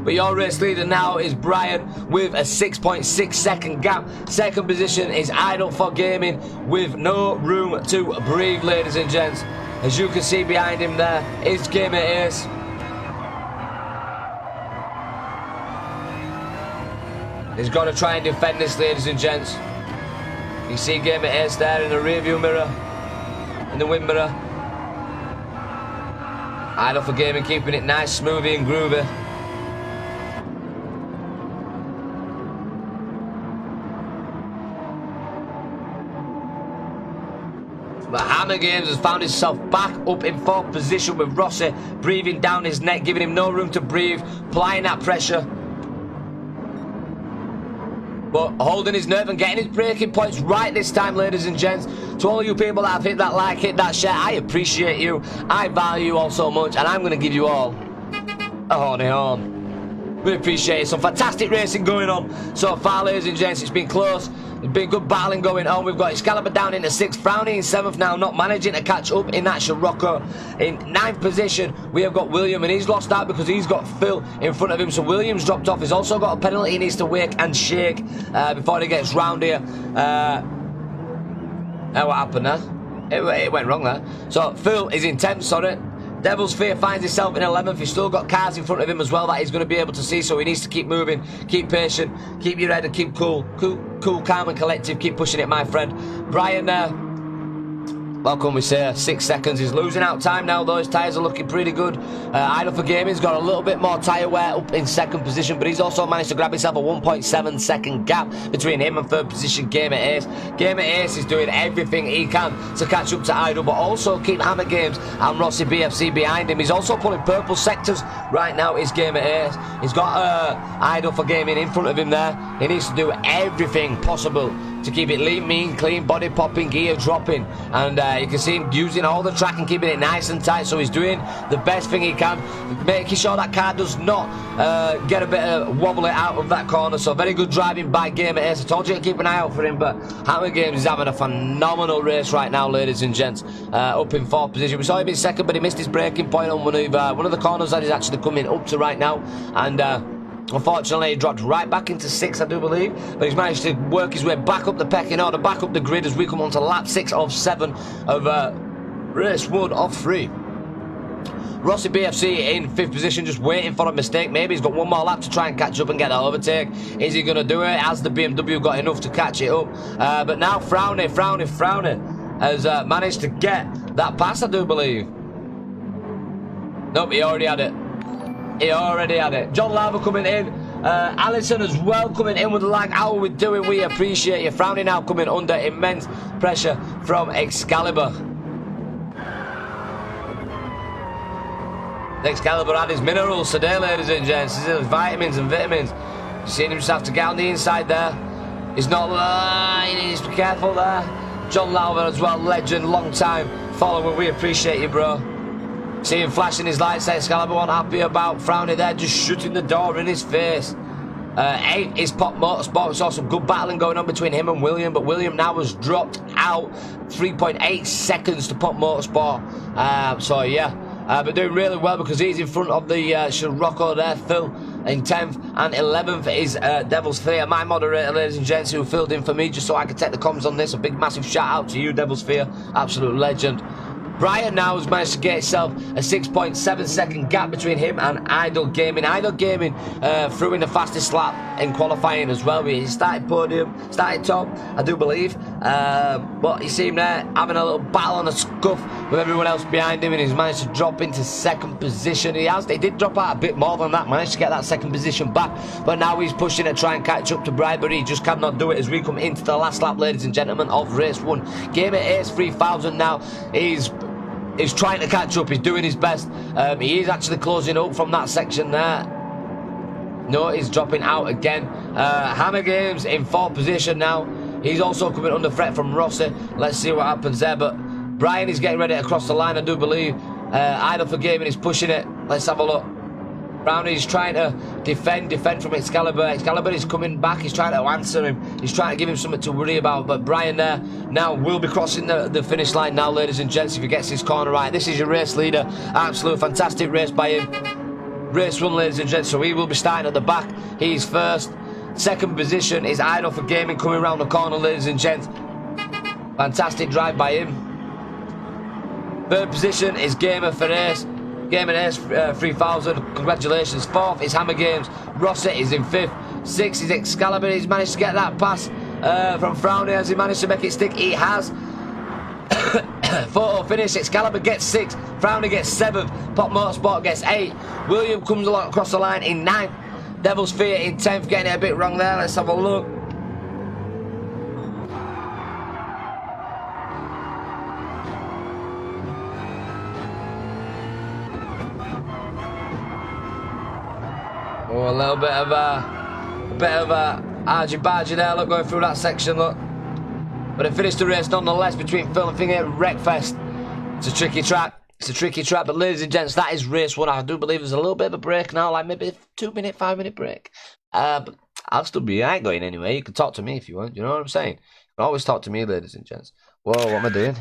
But your race leader now is Brian with a 6.6 second gap. Second position is Idle for Gaming with no room to breathe, ladies and gents. As you can see behind him there is Gamer Ace. He's got to try and defend this, ladies and gents. You see Gamer Ace there in the rearview mirror, in the wind mirror. Idle for Gaming keeping it nice, smoothie and groovy. But Hammer Games has found himself back up in 4th position with Rossi breathing down his neck, giving him no room to breathe, applying that pressure. But holding his nerve and getting his breaking points right this time, ladies and gents. To all you people that have hit that like, hit that share, I appreciate you. I value you all so much, and I'm going to give you all a horny horn. We appreciate it. Some fantastic racing going on so far, ladies and gents. It's been close. There's been good battling going on. We've got Excalibur down into 6th, Frowny in 7th now, not managing to catch up in that Scirocco. In 9th position, we have got William, and he's lost out because he's got Phil in front of him. So William's dropped off. He's also got a penalty he needs to wake and shake before he gets round here. What happened there? It went wrong there. So Phil is in 10th, sorry. Devil's Fear finds himself in 11th. He's still got cars in front of him as well that he's going to be able to see, so he needs to keep moving, keep patient, keep your head and keep cool, calm and collective. Keep pushing it, my friend. Brian Well, can we say 6 seconds? He's losing out time now, though. His tyres are looking pretty good. Idle for Gaming's got a little bit more tyre wear, up in second position, but he's also managed to grab himself a 1.7 second gap between him and third position Gamer Ace. Gamer Ace is doing everything he can to catch up to Idle, but also keep Hammer Games and Rossi BFC behind him. He's also pulling purple sectors right now. Is Gamer Ace. He's got Idle for Gaming in front of him there. He needs to do everything possible to keep it lean, mean, clean, body popping, gear dropping, and you can see him using all the track and keeping it nice and tight. So he's doing the best thing he can, making sure that car does not get a bit of wobbly out of that corner. So very good driving by Gamer Ace. I told you to keep an eye out for him, but Hammer Games is having a phenomenal race right now, ladies and gents. Up in 4th position. We saw him in 2nd, but he missed his braking point on one of the corners that he's actually coming up to right now, and unfortunately, he dropped right back into 6th, I do believe, but he's managed to work his way back up the pecking order, back up the grid as we come on to lap 6 of 7 of race 1 of 3. Rossi BFC in 5th position, just waiting for a mistake. Maybe he's got one more lap to try and catch up and get that overtake. Is he going to do it? Has the BMW got enough to catch it up? But now Frowny has managed to get that pass, I do believe. Nope, he already had it. He already had it. John Lava coming in. Allison as well coming in with the lag. How are we doing? We appreciate you. Frowny now coming under immense pressure from Excalibur. Excalibur had his minerals today, ladies and gents. His vitamins and vitamins. You've seen him just have to get on the inside there. He's not... he needs to be careful there. John Lava as well. Legend. Long time follower. We appreciate you, bro. See him flashing his lights. Excalibur wasn't happy about Frowny there, just shutting the door in his face. 8 is Pop Motorsport. We saw some good battling going on between him and William, but William now has dropped out 3.8 seconds to Pop Motorsport. So yeah, but doing really well because he's in front of the Scirocco there. Phil in 10th, and 11th is Devil's Fear, my moderator, ladies and gents, who filled in for me just so I could take the comms on this. A big massive shout out to you, Devil's Fear, absolute legend. Brian now has managed to get himself a 6.7 second gap between him and Idle Gaming. Idle Gaming threw in the fastest lap in qualifying as well. He started podium, started top, I do believe. But you see him there having a little battle and a scuff with everyone else behind him, and he's managed to drop into 2nd position. He did drop out a bit more than that, managed to get that 2nd position back. But now he's pushing to try and catch up to Brian, but he just cannot do it as we come into the last lap, ladies and gentlemen, of race 1. Gamer Ace 3000 now. He's trying to catch up. He's doing his best. He is actually closing up from that section there. No, he's dropping out again. Hammer Games in 4th position now. He's also coming under threat from Rossi. Let's see what happens there. But Brian is getting ready to cross the line, I do believe. Idle for Gaming is pushing it. Let's have a look. Brownie's trying to defend from Excalibur. Excalibur is coming back. He's trying to answer him. He's trying to give him something to worry about. But Brian there now will be crossing the finish line now, ladies and gents, if he gets his corner right. This is your race leader. Absolute fantastic race by him. Race 1, ladies and gents. So he will be starting at the back. He's 1st. 2nd position is Idle for Gaming coming around the corner, ladies and gents. Fantastic drive by him. 3rd position is Gamer for Ace. Gamer Ace 3000, congratulations. 4th is Hammer Games. Rossi is in 5th. 6th is Excalibur. He's managed to get that pass from Frowny. Has he managed to make it stick? He has. Photo finish. Excalibur gets 6th. Frowny gets 7th. Pop Motorsport gets 8. William comes along across the line in 9th. Devil's Fear in 10th. Getting it a bit wrong there. Let's have a look. Oh, a little bit of a argy-bargy there, look, going through that section, look. But it finished the race nonetheless between Phil and Finger Wreckfest. It's a tricky track. But ladies and gents, that is race 1. I do believe there's a little bit of a break now, like maybe a 2-minute, 5-minute break. But I'll still be, I ain't going anywhere. You can talk to me if you want, you know what I'm saying? You can always talk to me, ladies and gents. Whoa, what am I doing?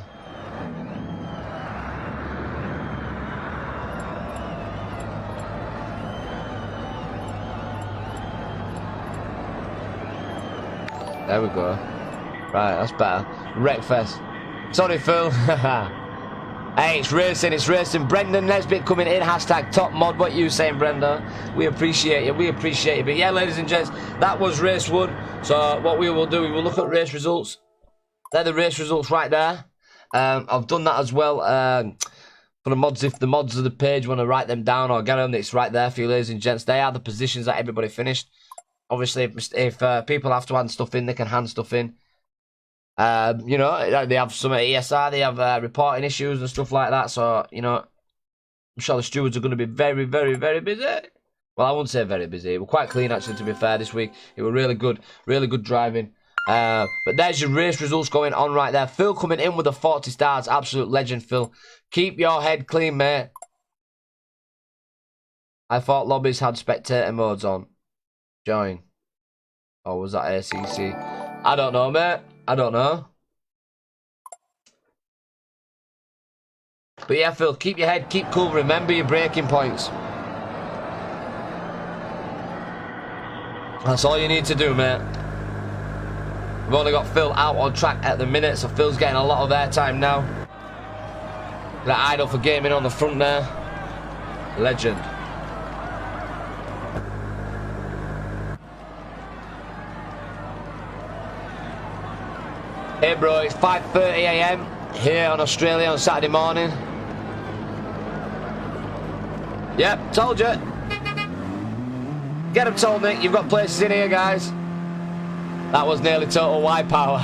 There we go. Right, that's better. Wreckfest. Sorry, Phil. Hey, it's racing. Brendan Nesbitt coming in. Hashtag top mod. What you saying, Brenda? We appreciate you. But yeah, ladies and gents, that was race 1. So what we will do, we will look at race results. They're the race results right there. I've done that as well. For the mods, if the mods of the page want to write them down or get them, it's right there for you, ladies and gents. They are the positions that everybody finished. Obviously, if people have to hand stuff in, they can hand stuff in. You know, they have some ESR, they have reporting issues and stuff like that. So, you know, I'm sure the stewards are going to be very, very, very busy. Well, I wouldn't say very busy. We're quite clean, actually, to be fair, this week. It was really good driving. But there's your race results going on right there. Phil coming in with the 40 stars. Absolute legend, Phil. Keep your head clean, mate. I thought lobbies had spectator modes on. Join. Or was that ACC? I don't know, mate. I don't know. But yeah, Phil, keep your head, keep cool. Remember your braking points. That's all you need to do, mate. We've only got Phil out on track at the minute, so Phil's getting a lot of airtime now. That idle for gaming on the front there. Legend. Hey bro, it's 5:30 AM here on Australia on Saturday morning. Yep, told you. Get them told, Nick. You've got places in here, guys. That was nearly total wipeout.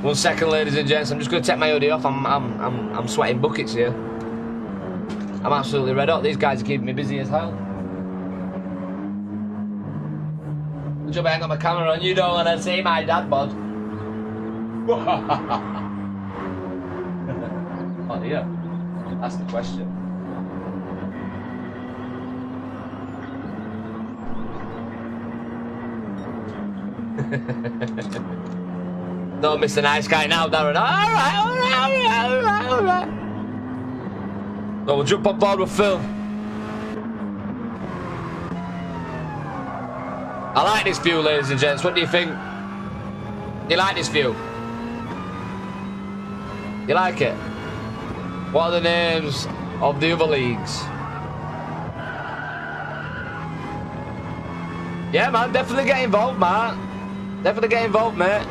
1 second, ladies and gents. I'm just going to take my hoodie off. I'm sweating buckets here. I'm absolutely red hot. These guys are keeping me busy as hell. Good job I ain't got my camera on. You don't want to see my dad bod. Oh dear. That's the question. Don't miss the nice guy now, Darren. Alright. So we'll jump on board with Phil. I like this view, ladies and gents. What do you think? Do you like this view? You like it? What are the names of the other leagues? Yeah, man, definitely get involved, man. Definitely get involved, mate.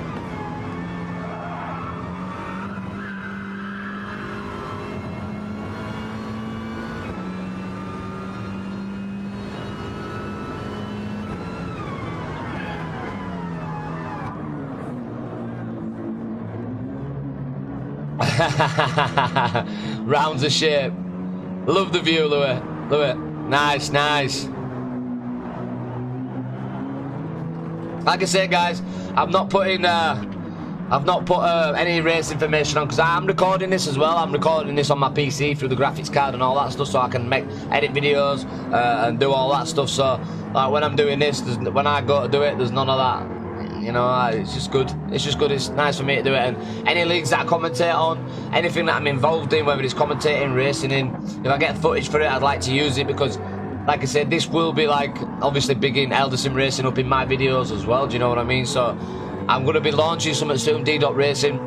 Rounds of shape. Love the view, Louis. Love it. Nice. Like I say, guys, I've not put any race information on because I'm recording this as well. I'm recording this on my PC through the graphics card and all that stuff, so I can edit videos and do all that stuff. So like when I'm doing this, when I go to do it, there's none of that. You know, it's just good. It's nice for me to do it. And any leagues that I commentate on, anything that I'm involved in, whether it's commentating, racing in, if I get footage for it, I'd like to use it because, like I said, this will be like obviously big in Eldar Sim Racing up in my videos as well. Do you know what I mean? So I'm going to be launching something soon, D.Racing,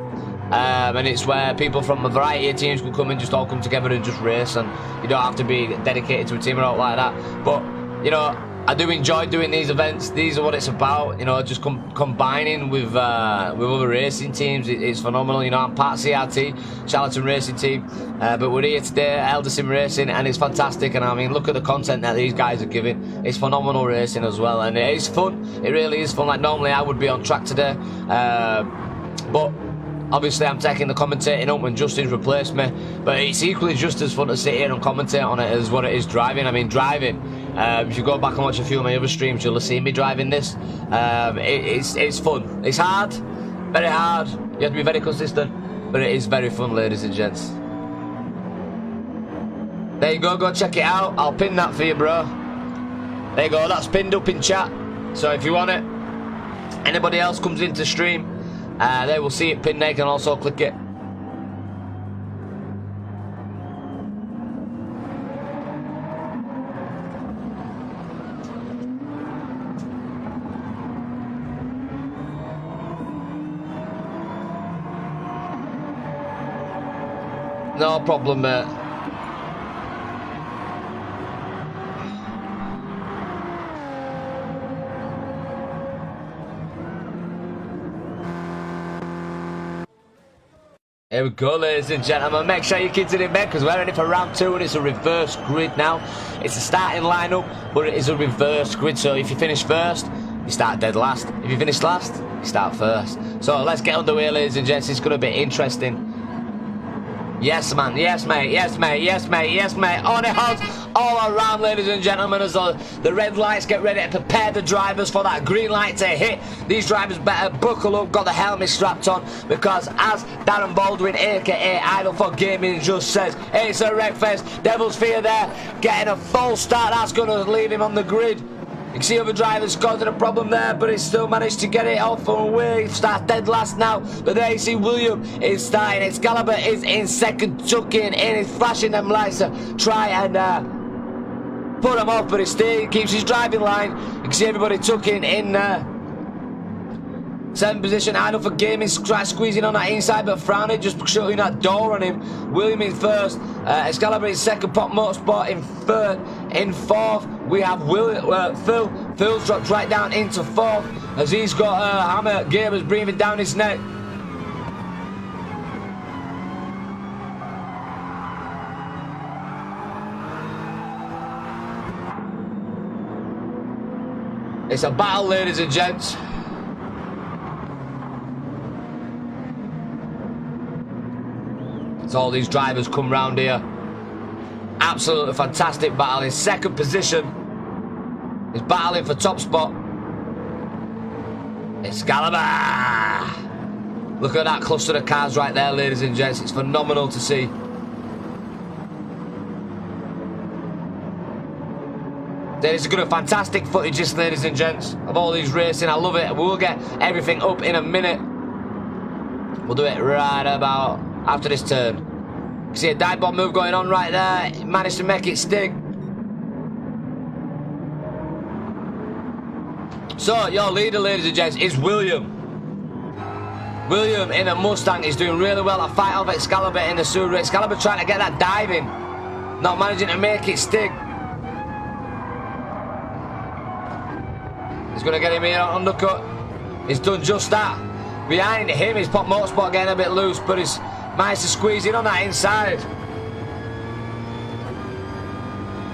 and it's where people from a variety of teams can come and just all come together and just race, and you don't have to be dedicated to a team or out like that. But you know, I do enjoy doing these events. These are what it's about, you know, just combining with other racing teams. It's phenomenal. You know, I'm part of CRT, Charlton Racing Team, but we're here today, Eldar Sim Racing, and it's fantastic. And I mean, look at the content that these guys are giving. It's phenomenal racing as well, and it is fun. It really is fun. Like normally, I would be on track today, but obviously I'm taking the commentating up when Justin's replaced me, but it's equally just as fun to sit here and commentate on it as what it is driving. I mean, driving, if you go back and watch a few of my other streams, you'll have seen me driving this. It's fun. It's hard, very hard. You have to be very consistent, but it is very fun, ladies and gents. There you go check it out. I'll pin that for you, bro. There you go, that's pinned up in chat. So if you want it, anybody else comes into stream, they will see it pinned. They can also click it. No problem, mate. Here we go, ladies and gentlemen. Make sure your kids are in bed because we're ready for round 2 and it's a reverse grid now. It's a starting lineup, but it is a reverse grid. So if you finish first, you start dead last. If you finish last, you start first. So let's get underway, ladies and gents. It's going to be interesting. Yes, man. Yes, mate. Yes, mate. Yes, mate. Yes, mate. On it holds all around, ladies and gentlemen, as the red lights get ready to prepare the drivers for that green light to hit. These drivers better buckle up, got the helmet strapped on, because as Darren Baldwin, aka Idle for Gaming, just says, it's a wreckfest. Devil's Fear there, getting a false start. That's going to leave him on the grid. You can see other drivers causing a problem there, but he still managed to get it off and away. He starts dead last now, but there you see William is starting. Excalibur is in second, tucking in, he's flashing them lights to try and put him off, but he keeps his driving line. You can see everybody tucking in 7th position. Idle for Gaming squeezing on that inside, but Frowning just shutting that door on him. William in first, Excalibur in second, Pop Motorsport in third. In fourth, we have Phil. Phil's dropped right down into fourth as he's got Hammer Gamers breathing down his neck. It's a battle, ladies and gents. As all these drivers come round here. Absolutely fantastic battle. In second position, he's battling for top spot. Excalibur! Look at that cluster of cars right there, ladies and gents. It's phenomenal to see. There is good, fantastic footage, this, ladies and gents, of all these racing. I love it. We'll get everything up in a minute. We'll do it right about after this turn. You see a dive bomb move going on right there. He managed to make it stick. So your leader, ladies and gents, is William. William in a Mustang is doing really well. A fight off Excalibur in the Subaru. Excalibur trying to get that dive in, not managing to make it stick. He's going to get him here on undercut. He's done just that. Behind him is Pop Motorsport getting a bit loose, but he's managed to squeeze in on that inside.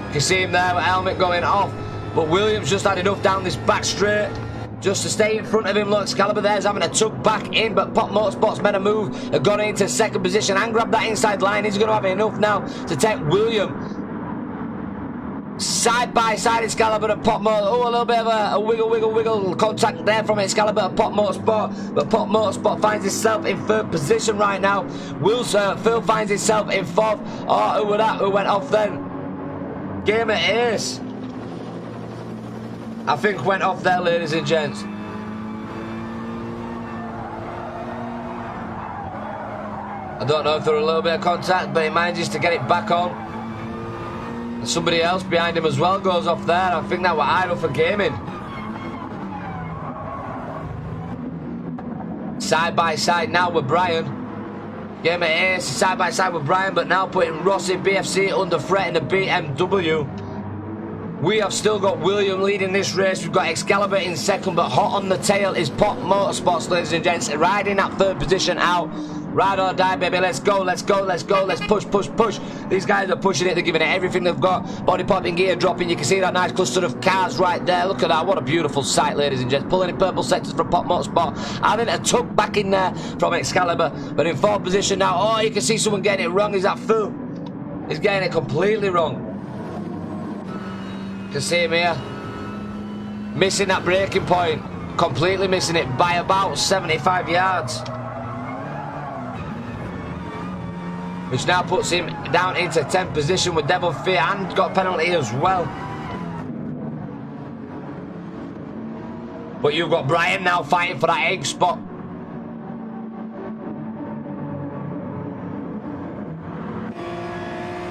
You can see him there with helmet going off, but Williams just had enough down this back straight just to stay in front of him. Look, Excalibur there's having a tug back in, but Pop Motorsport's made a move and got into second position and grabbed that inside line. He's going to have enough now to take William side by side. Excalibur and Pop Motorsport. Oh, a little bit of a wiggle contact there from Excalibur and Pop Motorsport, but Pop Motorsport finds himself in third position right now. Phil finds himself in fourth. Oh, who was that? Who went off then? Gamer Ace, I think, went off there, ladies and gents. I don't know if there were a little bit of contact, but he manages to get it back on. Somebody else behind him as well goes off there. I think that was Idle for Gaming. Side by side now with Brian. Gamer Ace side by side with Brian, but now putting Rossi BFC under threat in the BMW. We have still got William leading this race. We've got Excalibur in second, but hot on the tail is Pop Motorsports, ladies and gents, riding that third position out. Ride or die, baby. Let's go, let's go, let's go. Let's push, push, push. These guys are pushing it. They're giving it everything they've got. Body popping, gear dropping. You can see that nice cluster of cars right there. Look at that. What a beautiful sight, ladies and gents. Pulling in purple sectors from Pop Motorsport. Having a tuck back in there from Excalibur. But in fourth position now. Oh, you can see someone getting it wrong. Is that Phil? He's getting it completely wrong. You can see him here. Missing that braking point. Completely missing it by about 75 yards. Which now puts him down into 10th position with Devil Fear and got a penalty as well. But you've got Brian now fighting for that egg spot.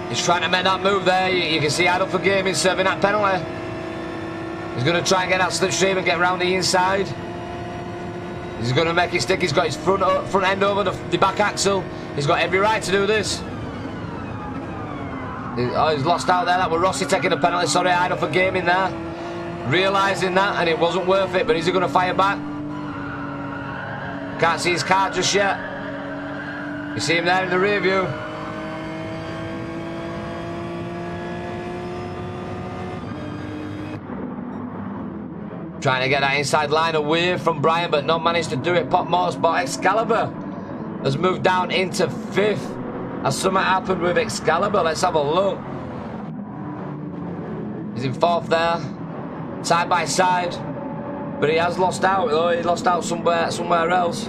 He's trying to make that move there. You can see Idle for Gaming serving that penalty. He's going to try and get that slipstream and get around the inside. He's going to make it stick. He's got his front end over the back axle. He's got every right to do this. He's lost out there. That was Rossi taking a penalty. Sorry, Idle for Gaming there. Realising that, and it wasn't worth it, but is he going to fire back? Can't see his car just yet. You see him there in the rear view. Trying to get that inside line away from Brian, but not managed to do it. Pop Motorsport Excalibur has moved down into 5th. Has something happened with Excalibur? Let's have a look. He's in 4th there, side by side, but he has lost out. Oh, he lost out somewhere else.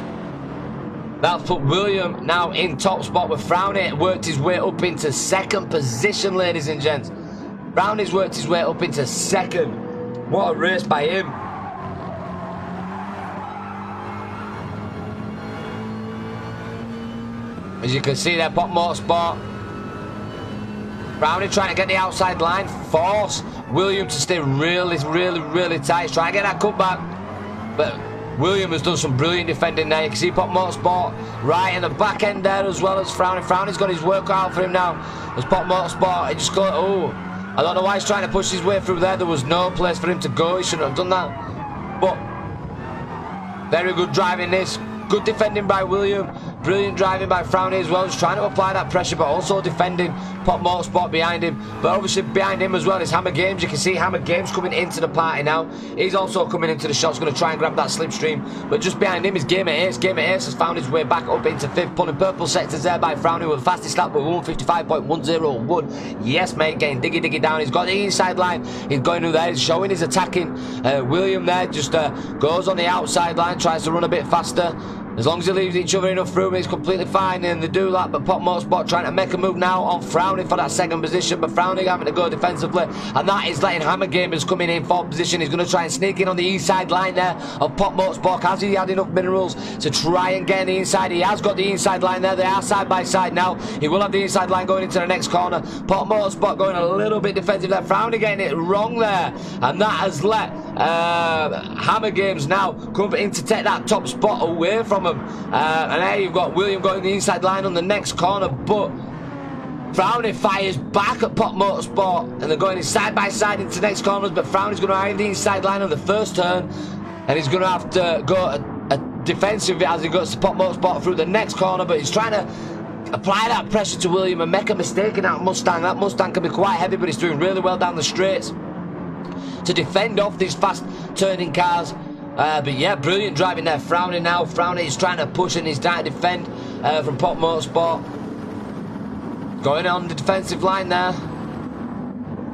That's put William now in top spot with Frowney. Worked his way up into 2nd position, ladies and gents. Frowney's worked his way up into 2nd. What a race by him. As you can see there, Pop Motorsport. Frowney trying to get the outside line. Force William to stay really tight. Try to get that cutback. But William has done some brilliant defending there. You can see Pop Motorsport right in the back end there as well as Frowney. Frowney's got his work out for him now. As Pop Motorsport, he just got, oh, I don't know why he's trying to push his way through there. There was no place for him to go. He shouldn't have done that. But very good driving this. Good defending by William. Brilliant driving by Frowney as well. He's trying to apply that pressure, but also defending Pop Motorsport behind him. But obviously behind him as well is Hammer Games. You can see Hammer Games coming into the party now. He's also coming into the shots, going to try and grab that slipstream. But just behind him is Gamer Ace. Gamer Ace has found his way back up into 5th, pulling purple sectors there by Frowney with the fastest lap with 155.101. Yes, mate, getting diggy down. He's got the inside line. He's going through there. He's showing his attacking. William there just goes on the outside line, tries to run a bit faster. As long as he leaves each other enough room, it's completely fine, and they do that. But Pop Motorsport trying to make a move now on Frowney for that 2nd position, but Frowney having to go defensively, and that is letting Hammer Gamers come in 4th position. He's going to try and sneak in on the inside line there of Pop Motorsport. Has he had enough minerals to try and get on the inside? He has got the inside line there. They are side by side now. He will have the inside line going into the next corner. Pop Motorsport going a little bit defensive there. Frowney getting it wrong there, and that has let Hammer Games now come in to take that top spot away from him. And there you've got William going the inside line on the next corner, but Frowney fires back at Pop Motorsport, and they're going side by side into the next corners, but Frowney's going to have the inside line on the first turn, and he's going to have to go a defensive as he goes to Pop Motorsport through the next corner, but he's trying to apply that pressure to William and make a mistake in that Mustang. That Mustang can be quite heavy, but he's doing really well down the straights to defend off these fast turning cars. But yeah, brilliant driving there. Frowney now. Frowney is trying to push and he's trying to defend from Pop Motorsport. Going on the defensive line there.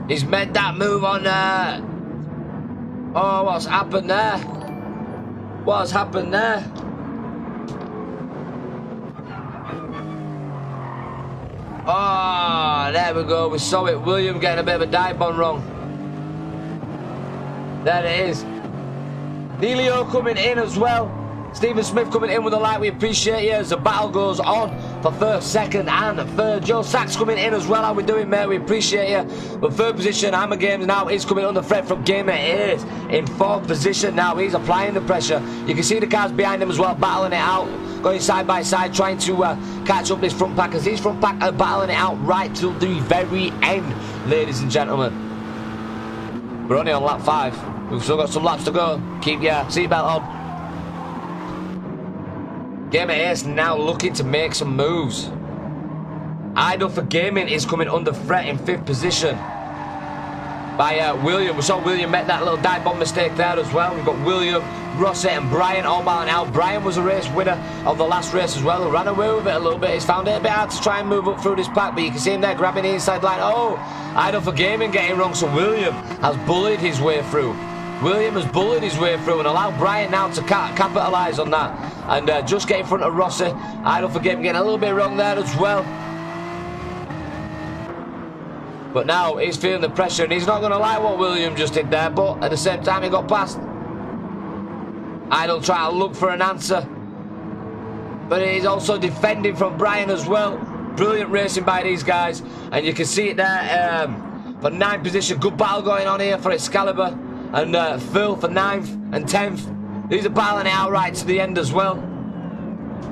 He's made that move on oh, what's happened there? What's happened there? Oh, there we go. We saw it. William getting a bit of a dive bomb wrong. There it is. Neilio coming in as well. Stephen Smith coming in with a like. We appreciate you as the battle goes on for 1st, 2nd and 3rd. Joe Sachs coming in as well. How we doing, mate? We appreciate you. But 3rd position, Hammer Games now is coming under threat from Gamer Ace in 4th position now. He's applying the pressure. You can see the cars behind him as well, battling it out. Going side by side, trying to catch up this front pack, as these front pack are battling it out right till the very end, ladies and gentlemen. We're only on lap 5. We've still got some laps to go. Keep your seatbelt on. Gamer Ace now looking to make some moves. Idle for Gaming is coming under threat in 5th position by William. We saw William make that little dive bomb mistake there as well. We've got William, Rosset and Brian all battling out. Brian was a race winner of the last race as well. He ran away with it a little bit. He's found it a bit hard to try and move up through this pack, but you can see him there grabbing the inside line. Oh, Idle for Gaming getting wrong, so William has bullied his way through. William has bullied his way through and allowed Brian now to capitalise on that and just get in front of Rossi. Idle for Gaming getting a little bit wrong there as well. But now he's feeling the pressure and he's not going to like what William just did there, but at the same time he got past. Idle trying to look for an answer, but he's also defending from Brian as well. Brilliant racing by these guys, and you can see it there for 9th position. Good battle going on here for Excalibur and Phil for 9th and 10th. These are battling it out right to the end as well.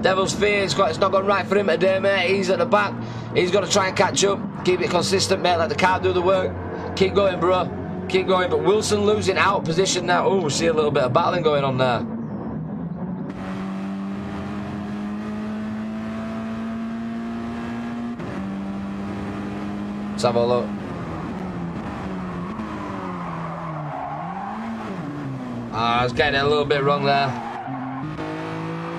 Devil's Fear, it's not gone right for him today, mate. He's at the back. He's got to try and catch up. Keep it consistent, mate. Let the car do the work. Keep going, bro. Keep going. But Wilson losing out position now. Oh, we see a little bit of battling going on there. Let's have a look. I was getting it a little bit wrong there.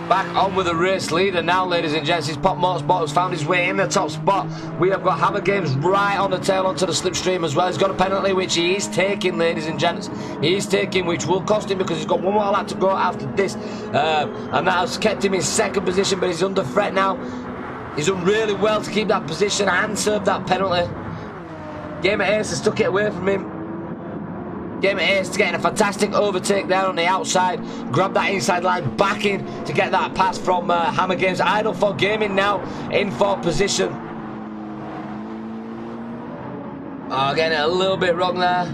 Back on with the race leader now, ladies and gents. His Pop Motorsport has found his way in the top spot. We have got Hammer Games right on the tail onto the slipstream as well. He's got a penalty which he is taking, ladies and gents. He is taking, which will cost him because he's got one more lap to go after this. And that has kept him in second position, but he's under threat now. He's done really well to keep that position and serve that penalty. Game at Ace has took it away from him. Game at Ace getting a fantastic overtake there on the outside. Grab that inside line back in to get that pass from Hammer Games. Idle for Gaming now in fourth position. Oh, getting it a little bit wrong there.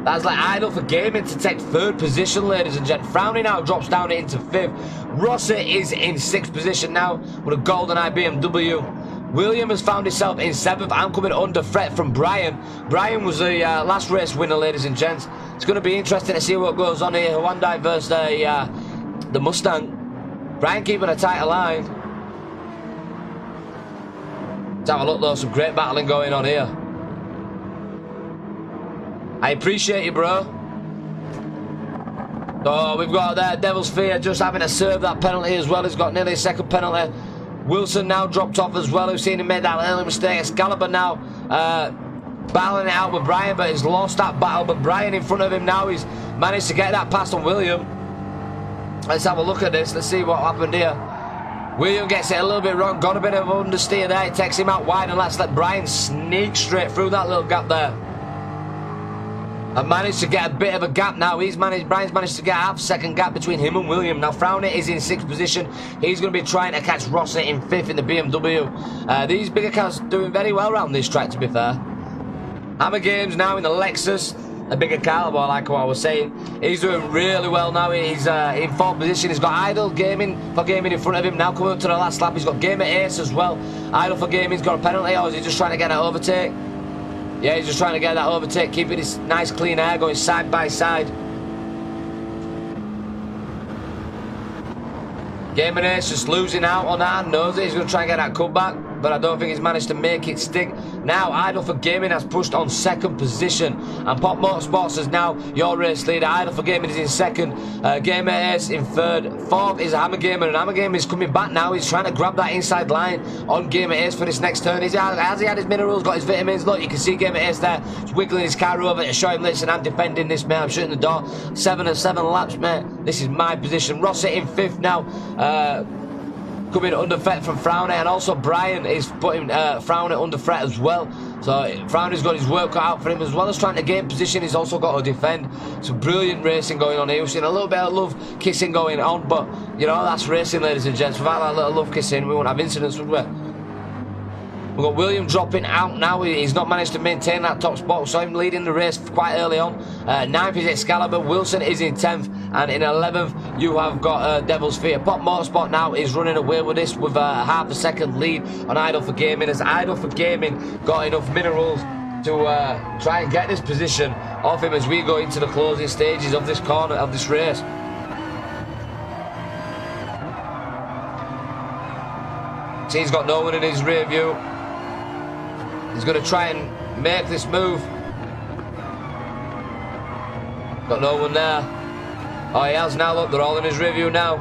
That's like Idle for Gaming to take third position, ladies and gents. Frowny now drops down into fifth. Rossi is in sixth position now with a GoldenEye BMW. William has found himself in seventh. I'm coming under threat from Brian. Brian was the last race winner, ladies and gents. It's going to be interesting to see what goes on here. Hyundai versus the Mustang. Brian keeping a tighter line. Let's have a look though. Some great battling going on here. I appreciate you, bro. So we've got Devil's Fear just having to serve that penalty as well. He's got nearly a second penalty. Wilson now dropped off as well. We've seen him make that early mistake. Excalibur now battling it out with Brian, but he's lost that battle. But Brian in front of him now, he's managed to get that past on William. Let's have a look at this. Let's see what happened here. William gets it a little bit wrong. Got a bit of understeer there. It takes him out wide, and let's let Brian sneak straight through that little gap there. And managed to get a bit of a gap now. Brian's managed to get a half-second gap between him and William. Now Frowny is in sixth position. He's going to be trying to catch Rossi in fifth in the BMW. These bigger cars doing very well around this track, to be fair. Hammer Games now in the Lexus, a bigger car, but like what I was saying, he's doing really well now. He's in fourth position. He's got Idle Gaming for Gaming in front of him. Now coming up to the last lap, he's got Game at Ace as well. Idle for Gaming's got a penalty, or is he just trying to get an overtake? Yeah, he's just trying to get that overtake, keeping his nice clean air going side by side. Game and Ace just losing out on that. Knows it. He's going to try and get that comeback, but I don't think he's managed to make it stick. Now, Idle for Gaming has pushed on second position, and Pop Motorsports is now your race leader. Idle for Gaming is in second. Game and Ace in third. Fourth is Hammer Gamer, and Hammer Gamer is coming back now. He's trying to grab that inside line on Game and Ace for this next turn. Has he had his minerals, got his vitamins? Look, you can see Game and Ace there. He's wiggling his car over to show him, listen, I'm defending this, mate. I'm shutting the door. 7 and 7 laps, mate. This is my position. Rossi in fifth now. Coming under threat from Frowny, and also Brian is putting Frowny under threat as well. So Frowny's got his work cut out for him, as well as trying to gain position. He's also got to defend. Some brilliant racing going on here. We've seen a little bit of love kissing going on, but you know, that's racing, ladies and gents. Without that little love kissing, we won't have incidents, would we? We've got William dropping out now. He's not managed to maintain that top spot. We saw him leading the race quite early on. 9th is Excalibur. Wilson is in 10th. And in 11th, you have got Devil's Fear. Pop Motorsport now is running away with this with a half a second lead on Idle for Gaming. As Idle for Gaming got enough minerals to try and get this position off him as we go into the closing stages of this corner of this race. See, he's got no one in his rear view. He's going to try and make this move. Got no one there. Oh, he has now. Look, they're all in his rear view now.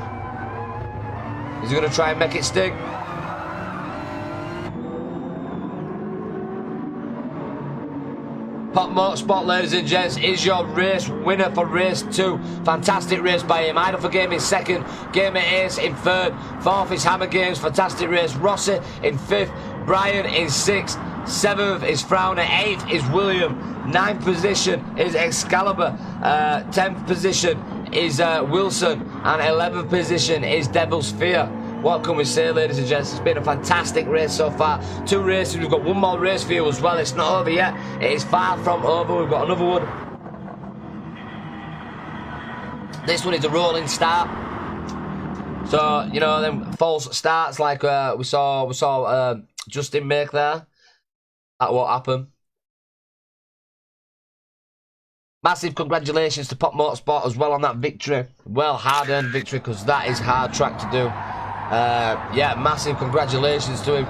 He's going to try and make it stick. Pop Motorsport, ladies and gents, is your race winner for race 2. Fantastic race by him. Idle for Game in second. Game at Ace in third. Fourth is Hammer Games. Fantastic race. Rossi in fifth. Brian in sixth. 7th is Frowner. 8th is William. 9th position is Excalibur. 10th position is Wilson. And 11th position is Devil's Fear. What can we say, ladies and gents? It's been a fantastic race so far. 2 races. We've got one more race for you as well. It's not over yet. It is far from over. We've got another one. This one is a rolling start. So, you know, them false starts like we saw Justin make there. That won't happen. Massive congratulations to Pop Motorsport as well on that victory. Well, hard-earned victory, because that is hard track to do. Yeah, massive congratulations to him.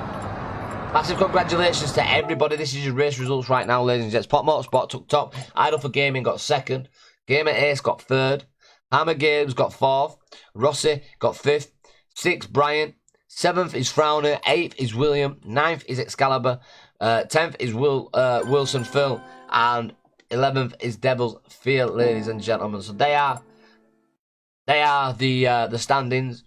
Massive congratulations to everybody. This is your race results right now, ladies and gents. Pop Motorsport took top. Idle for Gaming got second. Gamer Ace got third. Hammer Games got fourth. Rossi got fifth. Sixth, Brian. Seventh is Frowner. Eighth is William. Ninth is Excalibur. 10th is Wilson Phil. And 11th is Devil's Fear, ladies and gentlemen. So they are the standings.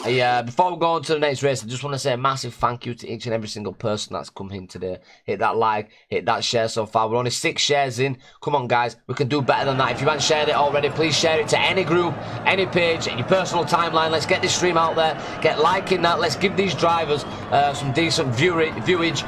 Before we go on to the next race, I just want to say a massive thank you to each and every single person that's come in today. Hit that like, hit that share so far. We're only 6 shares in. Come on, guys. We can do better than that. If you haven't shared it already, please share it to any group, any page, your personal timeline. Let's get this stream out there. Get liking that. Let's give these drivers some decent viewage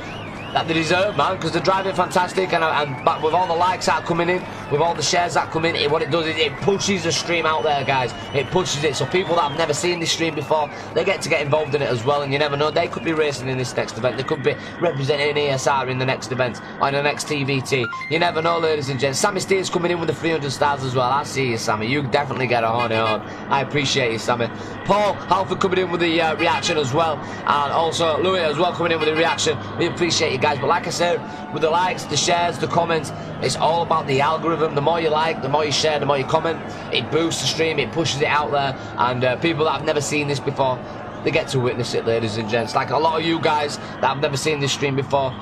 that they deserve, man, because they're driving fantastic, and but with all the likes that are coming in, with all the shares that come in, what it does is it pushes the stream out there, guys. It pushes it, so people that have never seen this stream before, they get involved in it as well, and you never know, they could be racing in this next event, they could be representing ESR in the next event, or in the next TVT. You never know, ladies and gents. Sammy Steele's coming in with the 300 stars as well. I see you, Sammy. You definitely get a horny on. I appreciate you, Sammy. Paul Halford coming in with the reaction as well, and also Louis as well coming in with the reaction. We appreciate you guys, but like I said, with the likes, the shares, the comments, it's all about the algorithm. The more you like, the more you share, the more you comment, it boosts the stream, it pushes it out there, and people that have never seen this before, they get to witness it, ladies and gents. Like a lot of you guys that have never seen this stream before,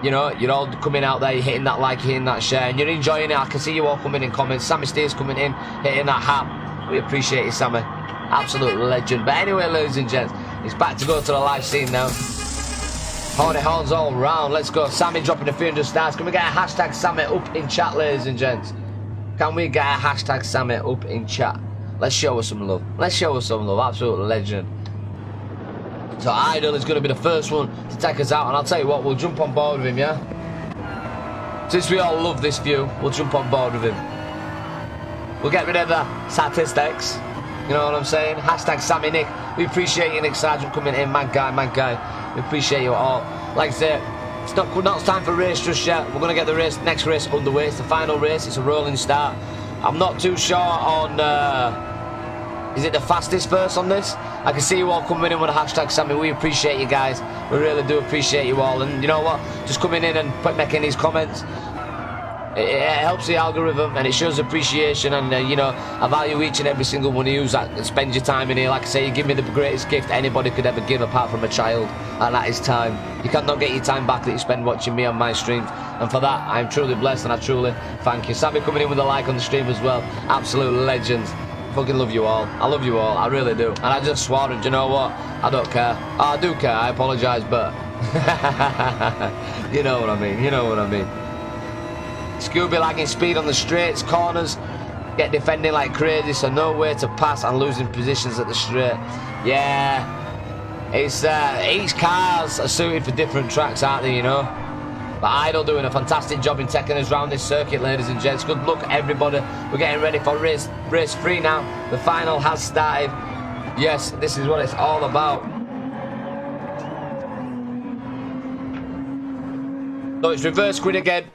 you know, you're all coming out there, you're hitting that like, hitting that share, and you're enjoying it. I can see you all coming in comments. Sammy Steele's coming in, hitting that hat. We appreciate you, Sammy. Absolute legend. But anyway, ladies and gents, it's back to go to the live scene now. Horny horns all round. Let's go. Sammy dropping a 300 stars. Can we get a hashtag Sammy up in chat, ladies and gents? Can we get a hashtag Sammy up in chat? Let's show us some love. Let's show us some love. Absolute legend. So Idle is going to be the first one to take us out, and I'll tell you what, we'll jump on board with him, yeah? Since we all love this view, we'll jump on board with him. We'll get rid of the statistics. You know what I'm saying? Hashtag Sammy Nick. We appreciate you, Nick Sargent, coming in. Mad guy, mad guy. We appreciate you all. Like I say, it's not time for race just yet. We're going to get the next race underway. It's the final race. It's a rolling start. I'm not too sure on... is it the fastest first on this? I can see you all coming in with a hashtag Sammy. We appreciate you guys. We really do appreciate you all. And you know what? Just coming in and making these comments. It helps the algorithm, and it shows appreciation, and you know, I value each and every single one of you that spends your time in here. Like I say, you give me the greatest gift anybody could ever give, apart from a child, and that is time. You cannot get your time back that you spend watching me on my streams, and for that I'm truly blessed, and I truly thank you. Sammy coming in with a like on the stream as well. Absolute legends. Fucking love you all. I love you all. I really do. And I just swore, and do you know what? I don't care. Oh, I do care. I apologise, but you know what I mean. You know what I mean. Scooby lagging speed on the straights, corners, get defending like crazy, so no way to pass and losing positions at the straight. Yeah, it's each cars are suited for different tracks, aren't they, you know? But Idle doing a fantastic job in taking us around this circuit, ladies and gents. Good luck, everybody. We're getting ready for race 3 now. The final has started. Yes, this is what it's all about. So it's reverse grid again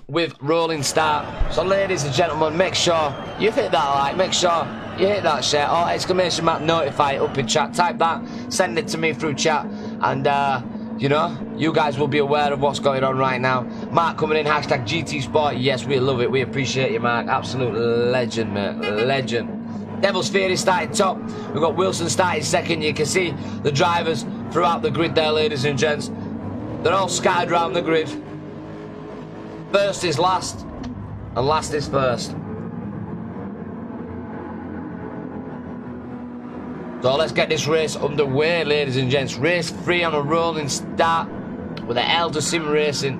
with rolling start. So ladies and gentlemen, make sure you hit that like, make sure you hit that share, or exclamation mark notify up in chat. Type that, send it to me through chat, and you know, you guys will be aware of what's going on right now. Mark coming in, hashtag GT Sport. Yes, we love it. We appreciate you, Mark. Absolute legend, mate. Legend. Devil's Fear is starting top. We've got Wilson starting second. You can see the drivers throughout the grid there, ladies and gents. They're all scattered around the grid. First is last, and last is first. So let's get this race underway, ladies and gents. Race 3 on a rolling start with the Eldar Sim Racing.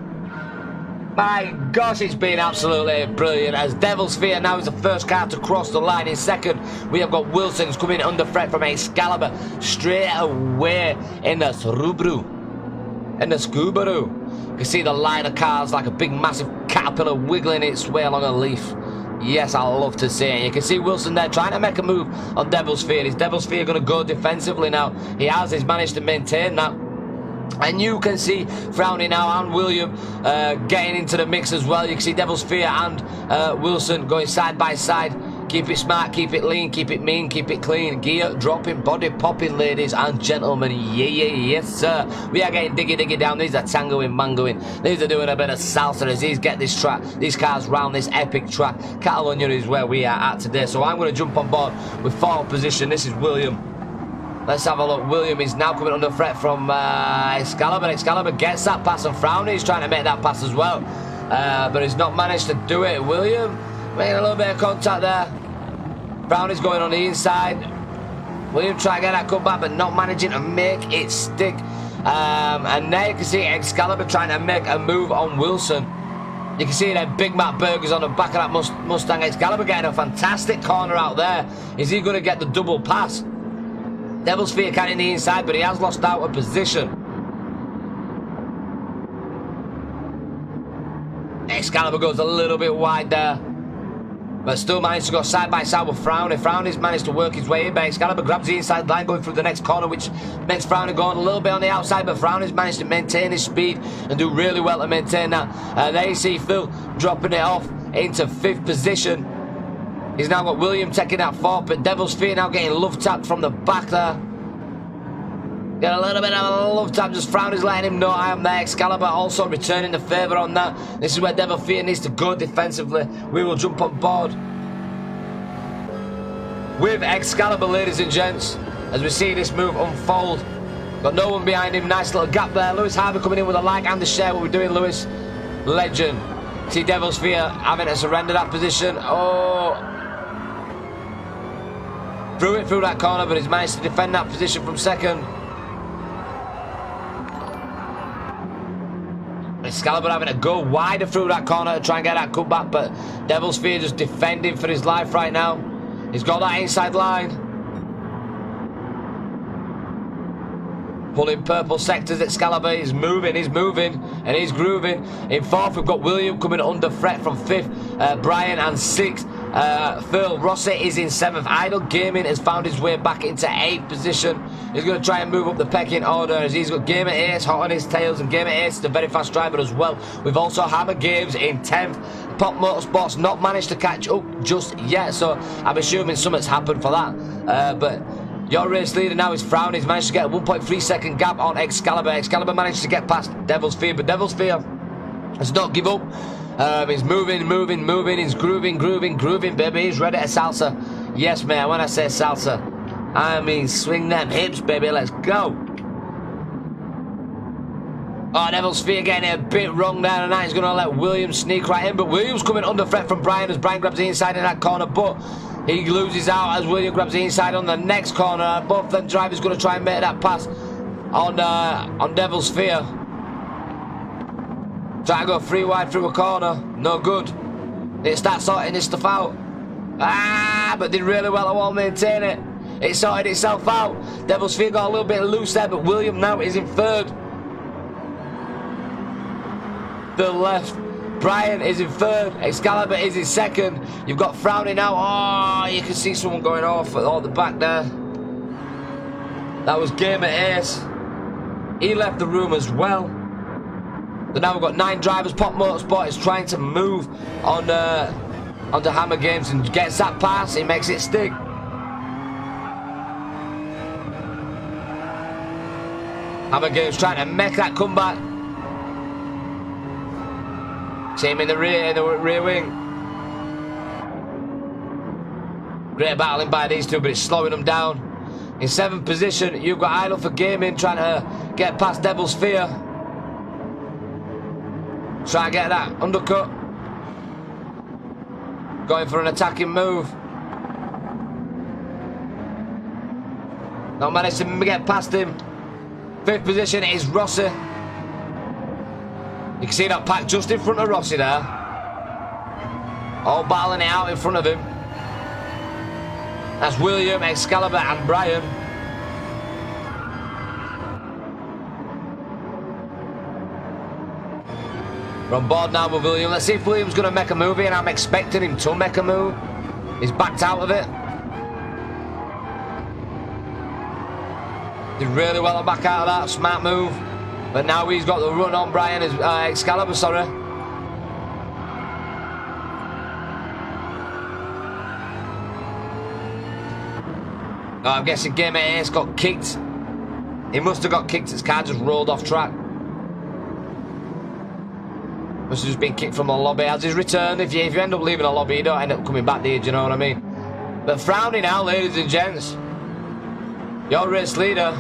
My gosh, it's been absolutely brilliant, as Devil's Fear now is the first car to cross the line. In second, we have got Wilson's coming under threat from Excalibur straight away in the Subaru. In the Subaru. You can see the line of cars like a big massive caterpillar wiggling its way along a leaf. Yes, I love to see it. You can see Wilson there trying to make a move on Devil's Fear. Is Devil's Fear going to go defensively now? He's managed to maintain that. And you can see Frowny now and William getting into the mix as well. You can see Devil's Fear and Wilson going side by side Keep it smart, keep it lean, keep it mean, keep it clean. Gear dropping, body popping, ladies and gentlemen. Yes, sir. We are getting diggy down. These are tangoing, mangoing. These are doing a bit of salsa as these get this track, these cars round this epic track. Catalunya is where we are at today. So I'm going to jump on board with fourth position. This is William. Let's have a look. William is now coming under threat from Excalibur. Excalibur gets that pass, and Frowny is trying to make that pass as well. But he's not managed to do it. William making a little bit of contact there. Brownie's going on the inside. William trying to get that comeback, but not managing to make it stick. And there you can see Excalibur trying to make a move on Wilson. You can see them Big Mac burgers on the back of that Mustang. Excalibur getting a fantastic corner out there. Is he going to get the double pass? Devil's Fear carrying the inside, but he has lost out a position. Excalibur goes a little bit wide there, but still managed to go side by side with Frowny. Frowny's managed to work his way in, but Excalibur grabs the inside line going through the next corner, which makes Frowny go on a little bit on the outside, but Frowny's managed to maintain his speed and do really well to maintain that. There you see Phil dropping it off into 5th position. He's now got William taking that 4th, but Devil's Fear now getting love tapped from the back there. Get a little bit of a love tap, just Frowny's letting him know I am there. Excalibur also returning the favour on that. This is where Devil Fear needs to go defensively. We will jump on board with Excalibur, ladies and gents, as we see this move unfold. Got no one behind him, nice little gap there. Lewis Harvey coming in with a like and a share. What we're doing, Lewis? Legend. See Devil's Fear having to surrender that position. Oh, threw it through that corner, but he's managed to defend that position from 2nd. Excalibur having to go wider through that corner to try and get that comeback, but Devil's Fear just defending for his life right now. He's got that inside line. Pulling purple sectors. Excalibur is moving, and he's grooving. In 4th, we've got William coming under threat from 5th, Brian, and 6th. Phil Rossi is in 7th. Idle Gaming has found his way back into 8th position. He's going to try and move up the pecking order as he's got Gamer Ace hot on his tails, and Gamer Ace is a very fast driver as well. We've also Hammer Games in 10th. Pop Motorsports not managed to catch up just yet, so I'm assuming something's happened for that. But your race leader now is Frown. He's managed to get a 1.3 second gap on Excalibur. Excalibur managed to get past Devil's Fear, but Devil's Fear does not give up. He's moving. He's grooving, baby. He's ready to salsa. Yes, man. When I say salsa, I mean swing them hips, baby. Let's go. Oh, Devil's Fear getting it a bit wrong there, and he's going to let Williams sneak right in. But Williams coming under threat from Brian as Brian grabs the inside in that corner, but he loses out as William grabs the inside on the next corner. Both them drivers going to try and make that pass on Devil's Fear. Try to go 3 wide through a corner. No good. They start sorting this stuff out. But did really well. I won't maintain it. It sorted itself out. Devil's Fear got a little bit loose there, but William now is in 3rd. The left. Brian is in 3rd. Excalibur is in 2nd. You've got Frowny now. Oh, you can see someone going off at the back there. That was Gamer Ace. He left the room as well. So now we've got 9 drivers. Pop Motorsport is trying to move on onto Hammer Games and gets that pass. He makes it stick. Hammer Games trying to make that comeback. Team in the rear wing. Great battling by these two, but it's slowing them down. In 7th position, you've got Idle for Gaming trying to get past Devil's Fear. Try and get that undercut. Going for an attacking move. Not managed to get past him. 5th position is Rossi. You can see that pack just in front of Rossi there. All battling it out in front of him. That's William, Excalibur and Brian. We're on board now with William. Let's see if William's going to make a move here, and I'm expecting him to make a move. He's backed out of it. Did really well to back out of that. Smart move. But now he's got the run on Brian, Excalibur, sorry. Oh, I'm guessing Game Ace got kicked. He must have got kicked. His car just rolled off track. Must have just been kicked from the lobby. As his return, if you end up leaving the lobby, you don't end up coming back, do you know what I mean? But frowning now, ladies and gents. Your race leader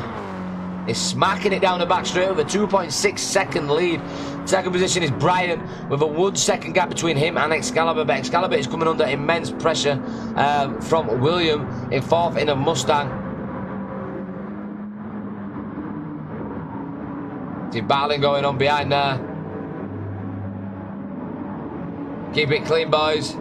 is smacking it down the back straight with a 2.6 second lead. Second position is Brian with a 1 second gap between him and Excalibur. But Excalibur is coming under immense pressure from William in fourth in a Mustang. See battling going on behind there. Keep it clean, boys.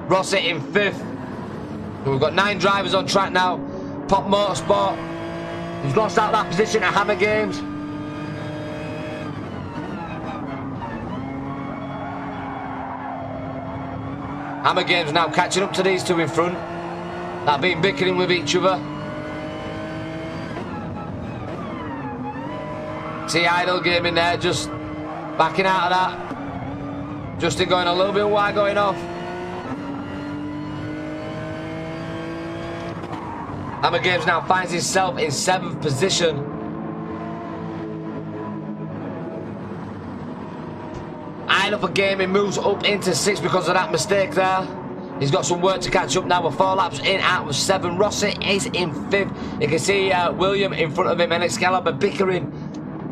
Rossi in fifth. We've got 9 drivers on track now. Pop Motorsport, he's lost out that position at Hammer Games. Hammer Games now catching up to these two in front. They've been bickering with each other. See Idle Game in there, just backing out of that. Justin going a little bit wide, going off. Hammer Games now finds himself in 7th position. Idle for Gaming moves up into 6th because of that mistake there. He's got some work to catch up now. We're 4 laps in out of 7. Rossi is in 5th. You can see William in front of him and Excalibur bickering,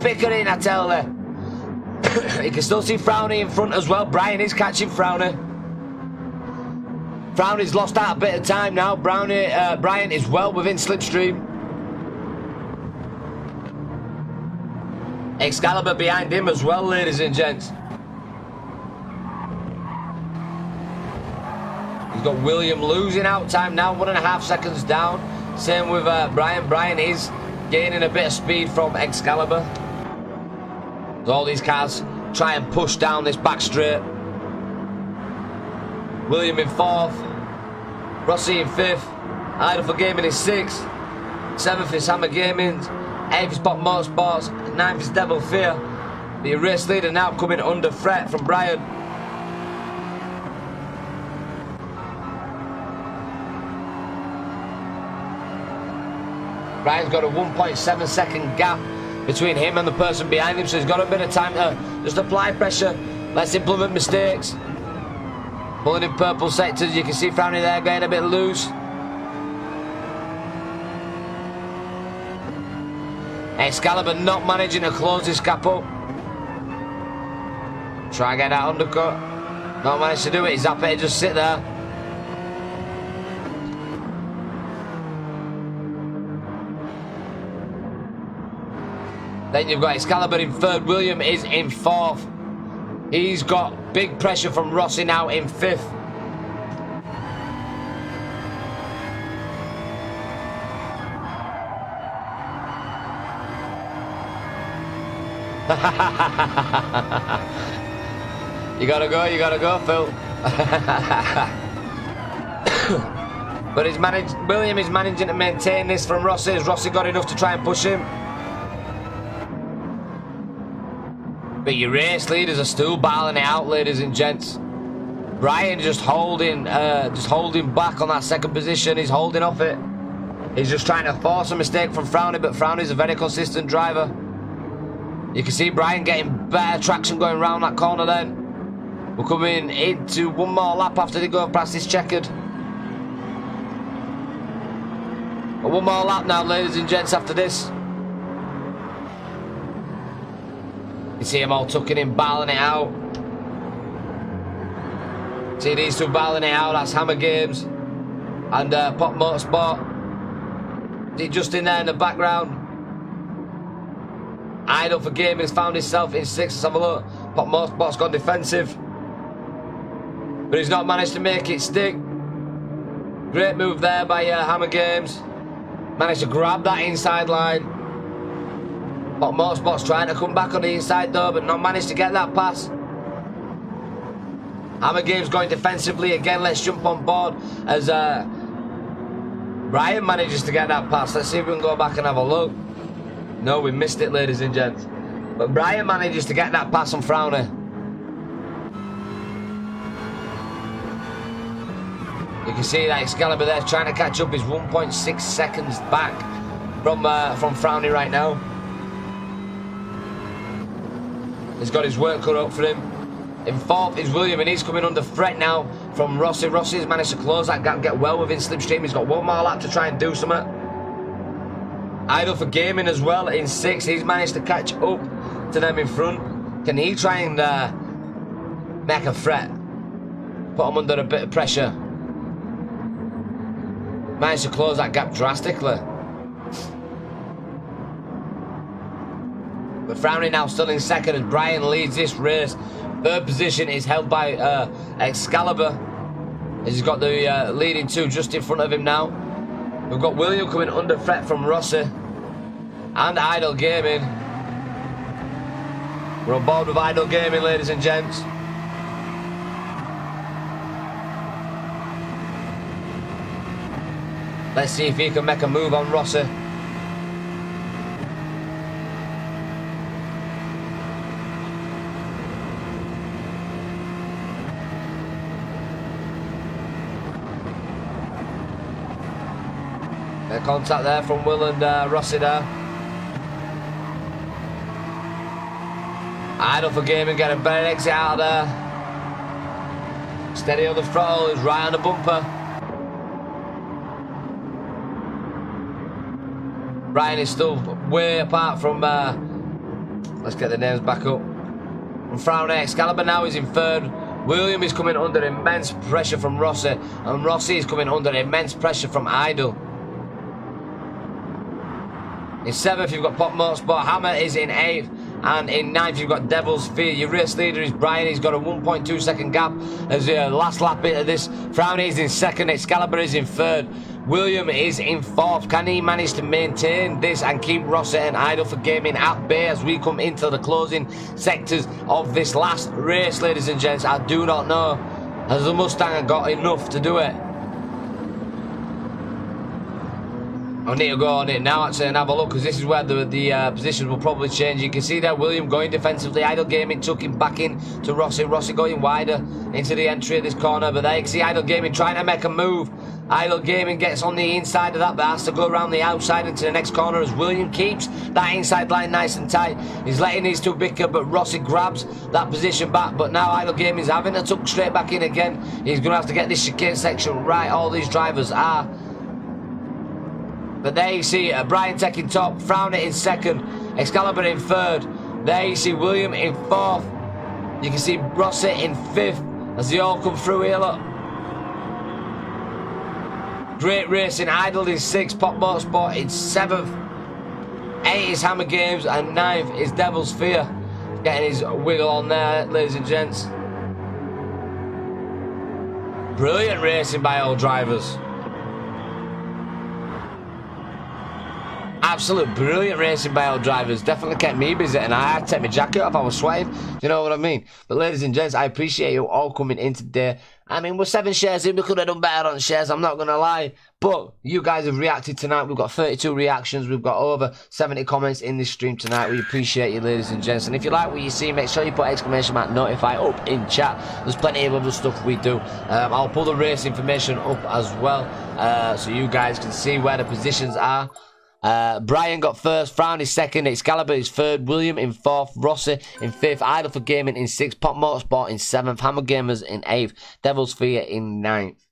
I tell you. You can still see Frowny in front as well. Brian is catching Frowny. Frowny's lost out a bit of time now. Brian is well within slipstream. Excalibur behind him as well, ladies and gents. He's got William losing out time now, 1.5 seconds down. Same with Brian. Brian is gaining a bit of speed from Excalibur. So all these cars try and push down this back straight. William in 4th. Rossi in 5th. Idle for Gaming is 6th. 7th is Hammer Gaming. 8th is Pop Motorsports. 9th is Devil Fear. The race leader now coming under threat from Brian. Brian's got a 1.7 second gap between him and the person behind him, so he's got a bit of time to just apply pressure. Let's implement mistakes. Pulling in purple sectors, you can see Frowny there getting a bit loose. Excalibur not managing to close this gap up. Try and get that undercut. Not managed to do it, he's happy to just sit there. Then you've got Excalibur in 3rd, William is in 4th. He's got big pressure from Rossi now in 5th. You gotta go, Phil. But William is managing to maintain this from Rossi. Has Rossi got enough to try and push him? But your race leaders are still battling it out, ladies and gents. Brian just holding back on that 2nd position. He's holding off it. He's just trying to force a mistake from Frowny, but Frowny's a very consistent driver. You can see Brian getting better traction going around that corner then. We're coming into 1 more lap after they go past this checkered. But 1 more lap now, ladies and gents, after this. You see them all tucking in, battling it out. See these two battling it out. That's Hammer Games and Pop Motorsport. See just in there in the background. Idle for Gaming has found himself in 6th. Let's have a look. Pop Motorsport's gone defensive, but he's not managed to make it stick. Great move there by Hammer Games. Managed to grab that inside line. Pop Motorsport's trying to come back on the inside though, but not managed to get that pass. Hammer Games going defensively again. Let's jump on board as Brian manages to get that pass. Let's see if we can go back and have a look. No, we missed it, ladies and gents. But Brian manages to get that pass on Frowner. You can see that Excalibur there trying to catch up. He's 1.6 seconds back from Frowny right now. He's got his work cut out for him. In fourth is William, and he's coming under threat now from Rossi. Rossi's managed to close that gap, get well within Slipstream. He's got one more lap to try and do something. Idle for Gaming as well in sixth. He's managed to catch up to them in front. Can he try and make a threat? Put him under a bit of pressure. Managed to close that gap drastically. But Frowny now still in second as Brian leads this race. Third position is held by Excalibur. He's got the leading two just in front of him now. We've got William coming under threat from Rossi and Idle Gaming. We're on board with Idle Gaming, ladies and gents. Let's see if he can make a move on Rossi. Contact there from Will and Rossi there. Idle for Gaming, get a better exit out of there. Steady on the throttle, he's right on the bumper. Ryan is still way apart from, let's get the names back up. From Frowny. Excalibur now is in third. William is coming under immense pressure from Rossi, and Rossi is coming under immense pressure from Idle. In seventh, you've got Pop Motorsport. Hammer is in eighth. And in ninth, you've got Devil's Fear. Your race leader is Brian. He's got a 1.2 second gap as the last lap bit of this. Frowny is in second. Excalibur is in third. William is in fourth. Can he manage to maintain this and keep Rossi and Idle for Gaming at bay as we come into the closing sectors of this last race, ladies and gents? I do not know. Has the Mustang got enough to do it? I need to go on it now actually and have a look, because this is where the positions will probably change. You can see there William going defensively. Idle Gaming took him back in to Rossi. Rossi going wider into the entry of this corner, but there you can see Idle Gaming trying to make a move. Idle Gaming gets on the inside of that, but has to go around the outside into the next corner as William keeps that inside line nice and tight. He's letting these two bicker, but Rossi grabs that position back. But now Idle Gaming is having to tuck straight back in again. He's going to have to get this chicane section right. All these drivers are. But there you see Brian taking top, Frowny in second, Excalibur in third. There you see William in fourth. You can see Rossi in fifth as they all come through here, look. Great racing. Idle in sixth, Pop Motorsport in seventh. Eighth is Hammer Games, and ninth is Devil's Fear. Getting his wiggle on there, ladies and gents. Brilliant racing by all drivers. Absolute brilliant racing by all drivers. Definitely kept me busy, and I had to take my jacket off. I was sweating. You know what I mean? But ladies and gents, I appreciate you all coming in today. I mean, we're 7 shares in. We could have done better on shares, I'm not going to lie. But you guys have reacted tonight. We've got 32 reactions. We've got over 70 comments in this stream tonight. We appreciate you, ladies and gents. And if you like what you see, make sure you put exclamation mark notify up in chat. There's plenty of other stuff we do. I'll pull the race information up as well, so you guys can see where the positions are. Brian got first, Frowny second, Excalibur is third, William in fourth, Rossi in fifth, Idle for Gaming in sixth, Pop Motorsport in seventh, Hammer Gamers in eighth, Devil's Fear in ninth.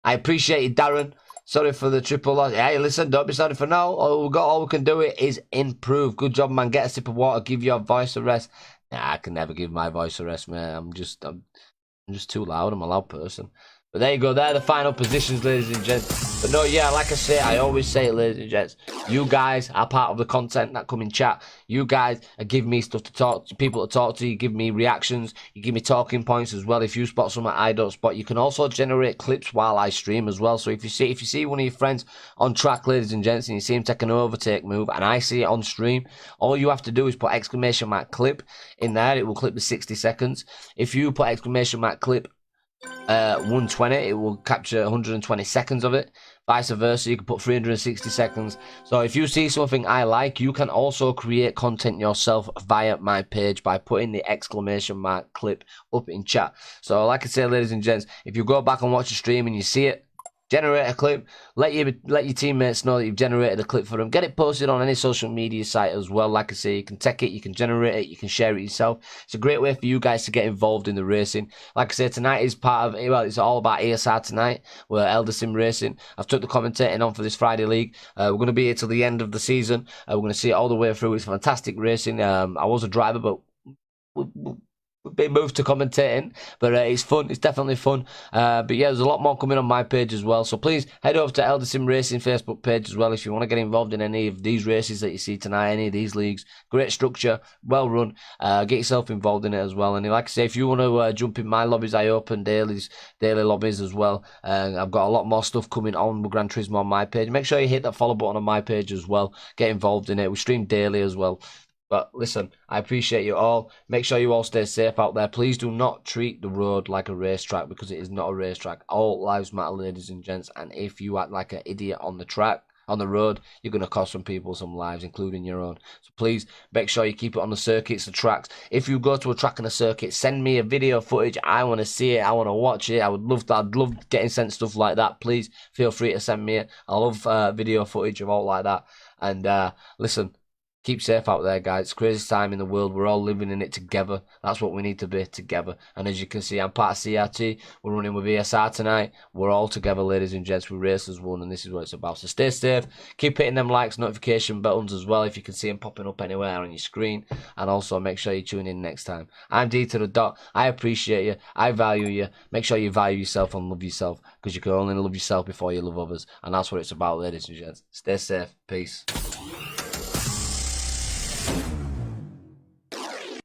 I appreciate you, Darren. Sorry for the triple loss. Hey, listen, don't be sorry for now. All we can do it is improve. Good job, man. Get a sip of water, give your voice a rest. Nah, I can never give my voice a rest, man. I'm just too loud. I'm a loud person. But there you go, they're the final positions, ladies and gents. But no, yeah, like I say, I always say it, ladies and gents, you guys are part of the content that come in chat. You guys give me stuff to talk to, people to talk to. You give me reactions, you give me talking points as well. If you spot something I don't spot, you can also generate clips while I stream as well. So if you see one of your friends on track, ladies and gents, and you see him take an overtake move, and I see it on stream, all you have to do is put exclamation mark clip in there. It will clip the 60 seconds. If you put exclamation mark clip 120, it will capture 120 seconds of it. Vice versa, you can put 360 seconds. So if you see something I like, you can also create content yourself via my page by putting the exclamation mark clip up in chat. So like I say, ladies and gents, if you go back and watch the stream and you see it, Generate a clip. Let your teammates know that you've generated a clip for them. Get it posted on any social media site as well. Like I say, you can take it, you can generate it, you can share it yourself. It's a great way for you guys to get involved in the racing. Like I say, tonight is part of, well, it's all about ESR tonight. We're Eldar Sim Racing. I've took the commentating on for this Friday league. We're going to be here till the end of the season. We're going to see it all the way through. It's fantastic racing. I was a driver, but we've been moved to commentating, but it's fun. It's definitely fun. But yeah, there's a lot more coming on my page as well. So please head over to Eldar Sim Racing Facebook page as well if you want to get involved in any of these races that you see tonight, any of these leagues. Great structure, well run. Get yourself involved in it as well. And like I say, if you want to jump in my lobbies, I open daily lobbies as well. I've got a lot more stuff coming on with Gran Turismo on my page. Make sure you hit that follow button on my page as well. Get involved in it. We stream daily as well. But listen, I appreciate you all. Make sure you all stay safe out there. Please do not treat the road like a racetrack, because it is not a racetrack. All lives matter, ladies and gents. And if you act like an idiot on the track, on the road, you're going to cost some people some lives, including your own. So please make sure you keep it on the circuits, the tracks. If you go to a track and a circuit, send me a video footage. I want to see it. I want to watch it. I'd love getting sent stuff like that. Please feel free to send me it. I love video footage of all like that. And listen, keep safe out there, guys. It's crazy time in the world. We're all living in it together. That's what we need to be, together. And as you can see, I'm part of CRT. We're running with ESR tonight. We're all together, ladies and gents. We race as one, and this is what it's about. So stay safe. Keep hitting them likes, notification buttons as well if you can see them popping up anywhere on your screen. And also make sure you tune in next time. I'm D to the dot. I appreciate you. I value you. Make sure you value yourself and love yourself, because you can only love yourself before you love others. And that's what it's about, ladies and gents. Stay safe. Peace.